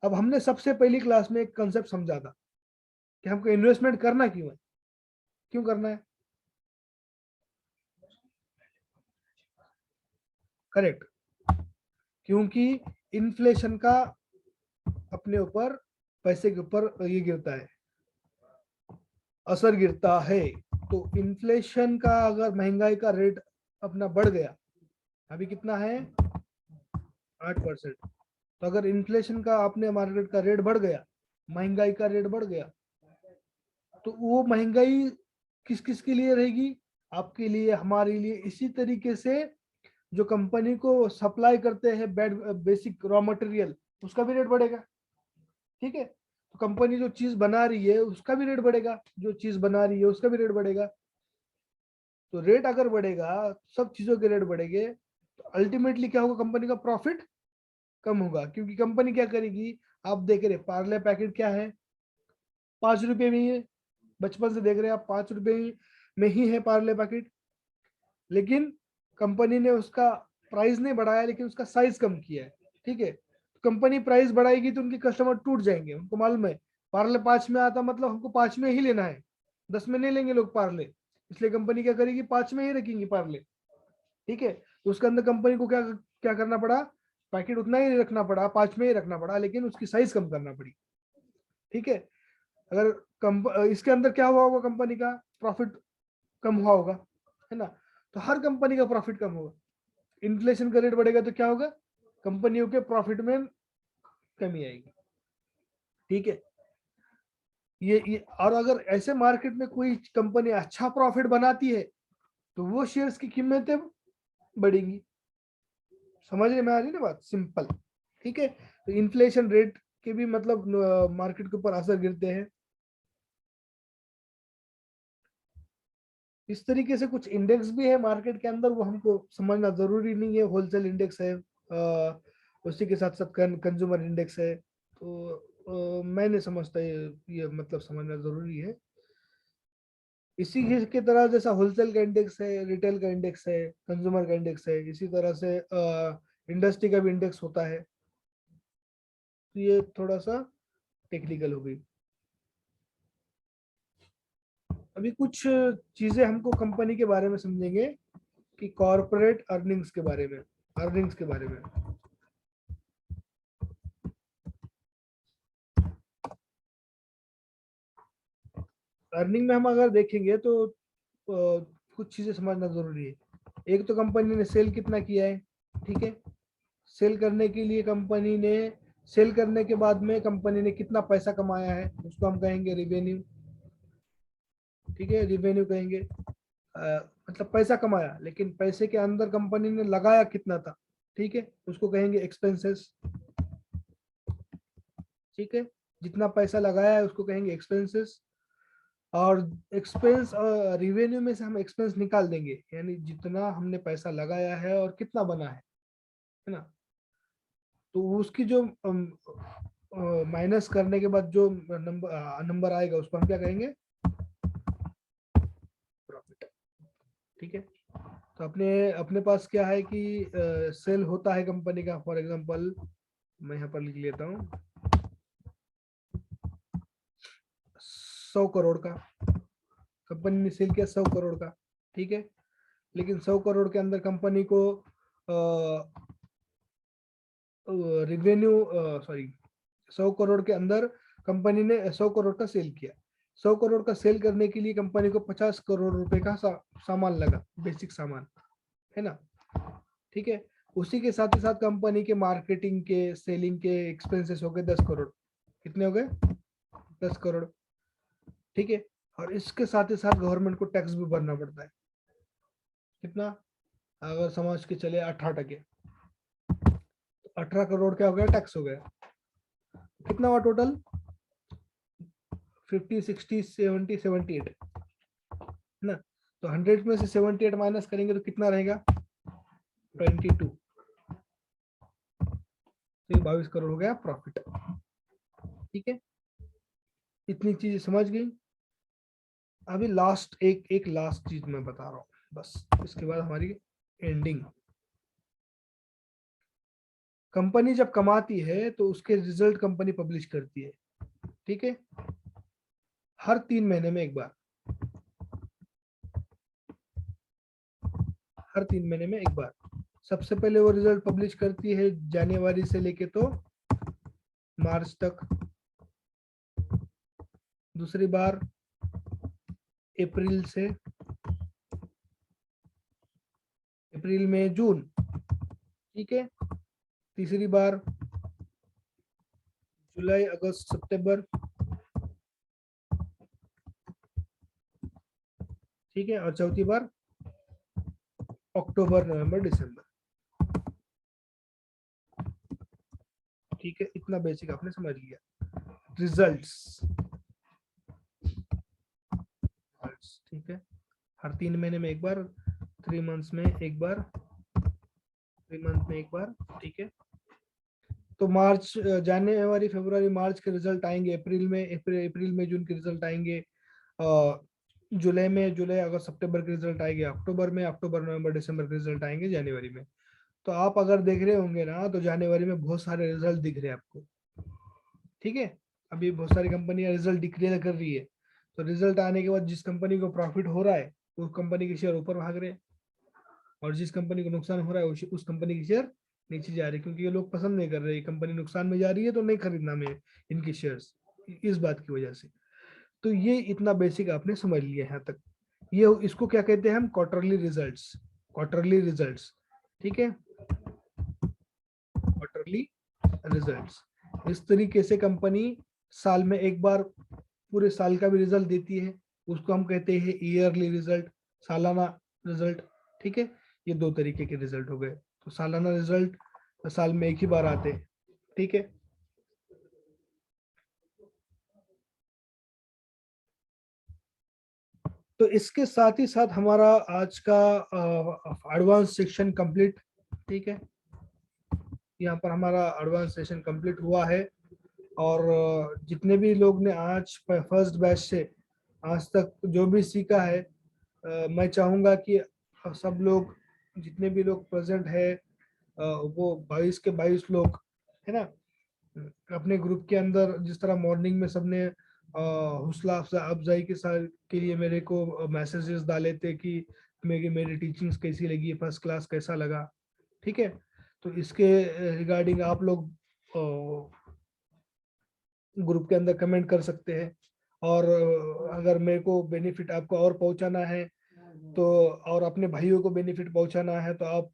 अब हमने सबसे पहली क्लास में एक कंसेप्ट समझा था कि हमको इन्वेस्टमेंट करना क्यों है, क्यों करना है, करेक्ट, क्योंकि इन्फ्लेशन का अपने ऊपर, पैसे के ऊपर ये गिरता है, असर गिरता है। तो इन्फ्लेशन का अगर महंगाई का रेट अपना बढ़ गया, अभी कितना है 8%, तो अगर इन्फ्लेशन का अपने मार्केट का रेट बढ़ गया, महंगाई का रेट बढ़ गया, तो वो महंगाई किस किस के लिए रहेगी, आपके लिए, हमारे लिए। इसी तरीके से जो कंपनी को सप्लाई करते हैं बेसिक रॉ मटेरियल, उसका भी रेट बढ़ेगा। ठीक है, तो कंपनी जो चीज बना रही है उसका भी रेट बढ़ेगा, जो चीज बना रही है उसका भी रेट बढ़ेगा। तो रेट अगर बढ़ेगा, सब चीजों के रेट बढ़ेंगे, तो अल्टीमेटली क्या होगा, कंपनी का प्रॉफिट कम होगा। क्योंकि कंपनी क्या करेगी, आप देख रहे पार्ले पैकेट क्या है, 5 रुपए में ही है, बचपन से देख रहे हैं आप, 5 रुपए में ही है पार्ले पैकेट। लेकिन कंपनी ने उसका प्राइस नहीं बढ़ाया, लेकिन उसका साइज कम किया है। ठीक है, कंपनी प्राइस बढ़ाएगी तो उनके कस्टमर टूट जाएंगे, उनको मालूम है पार्ले 5 में आता, मतलब हमको 5 में ही लेना है, 10 में नहीं लेंगे लोग पार्ले। इसलिए कंपनी क्या करेगी, 5 में ही रखेंगी पार्ले। ठीक है, तो उसके अंदर कंपनी को क्या क्या करना पड़ा, पैकेट उतना ही रखना पड़ा, 5 में ही रखना पड़ा, लेकिन उसकी साइज कम करना पड़ी। ठीक है, अगर इसके अंदर क्या हुआ होगा, कंपनी का प्रॉफिट कम हुआ होगा, है ना। तो हर कंपनी का प्रॉफिट कम होगा। इन्फ्लेशन का रेट बढ़ेगा तो क्या होगा, कंपनियों के प्रॉफिट में कमी आएगी। ठीक है, ये और अगर ऐसे मार्केट में कोई कंपनी अच्छा प्रॉफिट बनाती है तो वो शेयर्स की कीमतें बढ़ेंगी। समझ में आ रही ना बात, सिंपल। ठीक है, तो इन्फ्लेशन रेट के भी मतलब मार्केट के ऊपर असर गिरते हैं। इस तरीके से कुछ इंडेक्स भी है मार्केट के अंदर, वो हमको समझना जरूरी नहीं है। होलसेल इंडेक्स है, उसी के साथ साथ कंज्यूमर इंडेक्स है। तो मैं नहीं समझता ये मतलब समझना जरूरी है। इसी की तरह जैसा होलसेल का इंडेक्स है, रिटेल का इंडेक्स है, कंज्यूमर का इंडेक्स है, इसी तरह से इंडस्ट्री का भी इंडेक्स होता है। तो ये थोड़ा सा टेक्निकल हो गई। अभी कुछ चीजें हमको कंपनी के बारे में समझेंगे, कि कॉर्पोरेट अर्निंग्स के बारे में, अर्निंग्स के बारे में। अर्निंग में हम अगर देखेंगे तो कुछ चीजें समझना जरूरी है। एक तो कंपनी ने सेल कितना किया है। ठीक है, सेल करने के लिए कंपनी ने, सेल करने के बाद में कंपनी ने कितना पैसा कमाया है, उसको हम कहेंगे रिवेन्यू। ठीक है, रिवेन्यू कहेंगे, मतलब पैसा कमाया, लेकिन पैसे के अंदर कंपनी ने लगाया कितना था। ठीक है, उसको कहेंगे एक्सपेंसेस। ठीक है, जितना पैसा लगाया है उसको कहेंगे एक्सपेंसेस। और एक्सपेंस रिवेन्यू में से हम एक्सपेंस निकाल देंगे, यानी जितना हमने पैसा लगाया है और कितना बना है ना। तो उसकी जो माइनस करने के बाद जो नंबर आएगा उसको हम क्या कहेंगे, प्रॉफिट। ठीक है, तो अपने अपने पास क्या है कि सेल होता है कंपनी का, फॉर एग्जांपल मैं यहाँ पर लिख लेता हूँ, 100 करोड़ का कंपनी ने सेल किया, 100 करोड़ का। ठीक है, लेकिन 100 करोड़ के अंदर कंपनी को रिवेन्यू, सॉरी, 100 करोड़ के अंदर कंपनी ने 100 करोड़ का सेल किया। 100 करोड़ का सेल करने के लिए कंपनी को 50 करोड़ रुपए का सामान लगा, बेसिक सामान, है ना। ठीक है, उसी के साथ ही साथ कंपनी के मार्केटिंग के, सेलिंग के एक्सपेंसेस हो गए 10 करोड़। कितने हो गए, 10 करोड़। ठीक है, और इसके साथ ही साथ गवर्नमेंट को टैक्स भी भरना पड़ता है। कितना, अगर समझ के चले 18%, 18 करोड़ क्या हो गया, टैक्स हो गया। कितना हुआ टोटल, 50, 60, 70, 78, है ना। तो 100 में से 78 माइनस करेंगे तो कितना रहेगा, 22। तो 22 करोड़ हो गया प्रॉफिट। ठीक है, इतनी चीज समझ गई। अभी लास्ट एक लास्ट चीज मैं बता रहा हूँ बस, इसके बाद हमारी एंडिंग। कंपनी जब कमाती है तो उसके रिजल्ट कंपनी पब्लिश करती है। ठीक है, हर 3 महीने में एक बार, हर 3 महीने में एक बार। सबसे पहले वो रिजल्ट पब्लिश करती है जनवरी से लेके तो मार्च तक। दूसरी बार अप्रैल से, अप्रैल में जून। ठीक है, तीसरी बार जुलाई अगस्त सितंबर। ठीक है, और चौथी बार अक्टूबर नवंबर दिसंबर। ठीक है, इतना बेसिक आपने समझ लिया। रिजल्ट्स, ठीक है, हर 3 महीने में एक बार, 3 मंथ्स में एक बार, 3 मंथ में एक बार, ठीक है। तो मार्च, जनवरी, फरवरी, मार्च के रिजल्ट आएंगे, अप्रैल में, अप्रैल में जून के रिजल्ट आएंगे, जुलाई में, जुलाई अगस्त सितंबर के रिजल्ट आएंगे, अक्टूबर में, अक्टूबर नवंबर दिसंबर के रिजल्ट आएंगे जनवरी में। तो आप अगर देख रहे होंगे ना, तो जनवरी में बहुत सारे रिजल्ट दिख रहे हैं आपको, ठीक है। अभी बहुत सारी कंपनियां रिजल्ट डिक्लेयर कर रही है, तो रिजल्ट आने के बाद जिस कंपनी को प्रॉफिट हो रहा है उस कंपनी के शेयर ऊपर भाग रहे हैं, और जिस कंपनी को नुकसान हो रहा है उस कंपनी के शेयर नीचे जा रहे हैं, क्योंकि ये लोग पसंद नहीं कर रहे, कंपनी नुकसान में जा रही है तो नहीं खरीदना में इनके शेयर्स, इस बात की वजह से। तो ये इतना बेसिक आपने समझ लिया यहाँ तक। ये इसको क्या कहते हैं हम, क्वार्टरली रिजल्ट्स, क्वार्टरली रिजल्ट्स, ठीक है, क्वार्टरली रिजल्ट्स। इस तरीके से कंपनी साल में एक बार पूरे साल का भी रिजल्ट देती है, उसको हम कहते हैं ईयरली रिजल्ट, सालाना रिजल्ट, ठीक है। ये दो तरीके के रिजल्ट हो गए। तो सालाना रिजल्ट साल में एक ही बार आते हैं, ठीक है। तो इसके साथ ही साथ हमारा आज का एडवांस सेक्शन कंप्लीट, ठीक है। यहाँ पर हमारा एडवांस सेशन कंप्लीट हुआ है, और जितने भी लोग ने आज फर्स्ट बैच से आज तक जो भी सीखा है, मैं चाहूँगा कि सब लोग, जितने भी लोग प्रेजेंट है, वो 22 के 22 लोग, है ना, अपने ग्रुप के अंदर जिस तरह मॉर्निंग में सबने हौसला अफजाई के साथ के लिए मेरे को मैसेजेस डाले थे कि मेरी टीचिंग्स कैसी लगी, फर्स्ट क्लास कैसा लगा, ठीक है। तो इसके रिगार्डिंग आप लोग ग्रुप के अंदर कमेंट कर सकते हैं, और अगर मेरे को बेनिफिट आपको और पहुंचाना है तो, और अपने भाइयों को बेनिफिट पहुंचाना है, तो आप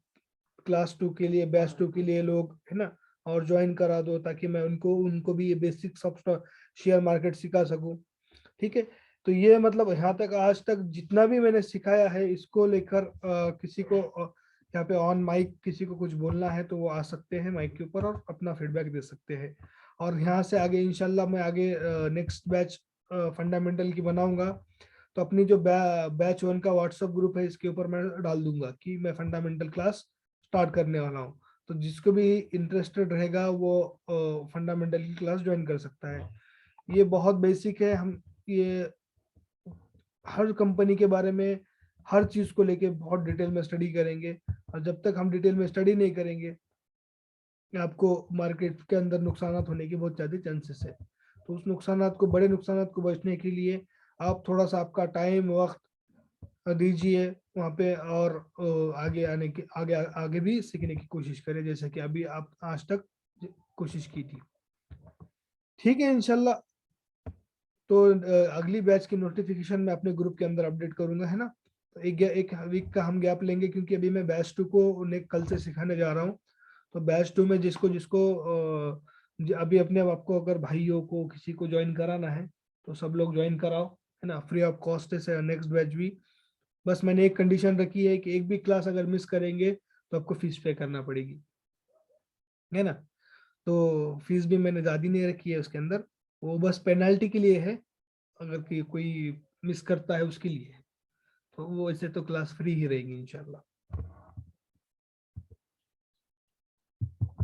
क्लास 2 के लिए, बैच 2 के लिए लोग, है ना, और ज्वाइन करा दो, ताकि मैं उनको उनको भी ये बेसिक सब शेयर मार्केट सिखा सकूं, ठीक है। तो ये मतलब यहाँ तक आज तक जितना भी मैंने सिखाया है, इसको लेकर किसी को यहाँ पे ऑन माइक किसी को कुछ बोलना है तो वो आ सकते हैं माइक के ऊपर और अपना फीडबैक दे सकते हैं। और यहाँ से आगे इंशाल्लाह मैं आगे नेक्स्ट बैच फंडामेंटल की बनाऊंगा, तो अपनी जो बैच 1 का व्हाट्सएप ग्रुप है इसके ऊपर मैं डाल दूंगा कि मैं फंडामेंटल क्लास स्टार्ट करने वाला हूँ। तो जिसको भी इंटरेस्टेड रहेगा वो फंडामेंटल की क्लास ज्वाइन कर सकता है। ये बहुत बेसिक है, हम ये हर कंपनी के बारे में, हर चीज को लेके बहुत डिटेल में स्टडी करेंगे, और जब तक हम डिटेल में स्टडी नहीं करेंगे आपको मार्केट के अंदर नुकसान होने की बहुत ज्यादा चांसेस है। तो उस नुकसान को, बड़े नुकसान को बचने के लिए आप थोड़ा सा आपका टाइम वक्त दीजिए वहाँ पे, और आगे आने के आगे भी सीखने की कोशिश करें, जैसे कि अभी आप आज तक कोशिश की थी, ठीक है इंशाल्लाह। तो अगली बैच की नोटिफिकेशन मैं अपने ग्रुप के अंदर अपडेट करूंगा, है ना। तो एक वीक का हम गैप लेंगे, क्योंकि अभी मैं बैच 2 को उन्हें कल से सिखाने जा रहा हूँ। तो बैच 2 में जिसको जिसको अभी अपने आपको अगर भाइयों को किसी को ज्वाइन कराना है तो सब लोग ज्वाइन कराओ, है ना, फ्री ऑफ कॉस्ट है नेक्स्ट बैच भी। बस मैंने एक कंडीशन रखी है कि एक भी क्लास अगर मिस करेंगे तो आपको फीस पे करना पड़ेगी, है ना। तो फीस भी मैंने ज़्यादा नहीं रखी है उसके अंदर, वो बस पेनल्टी के लिए है, अगर कोई मिस करता है उसके लिए। तो वो ऐसे तो क्लास फ्री ही रहेगी इंशाल्लाह।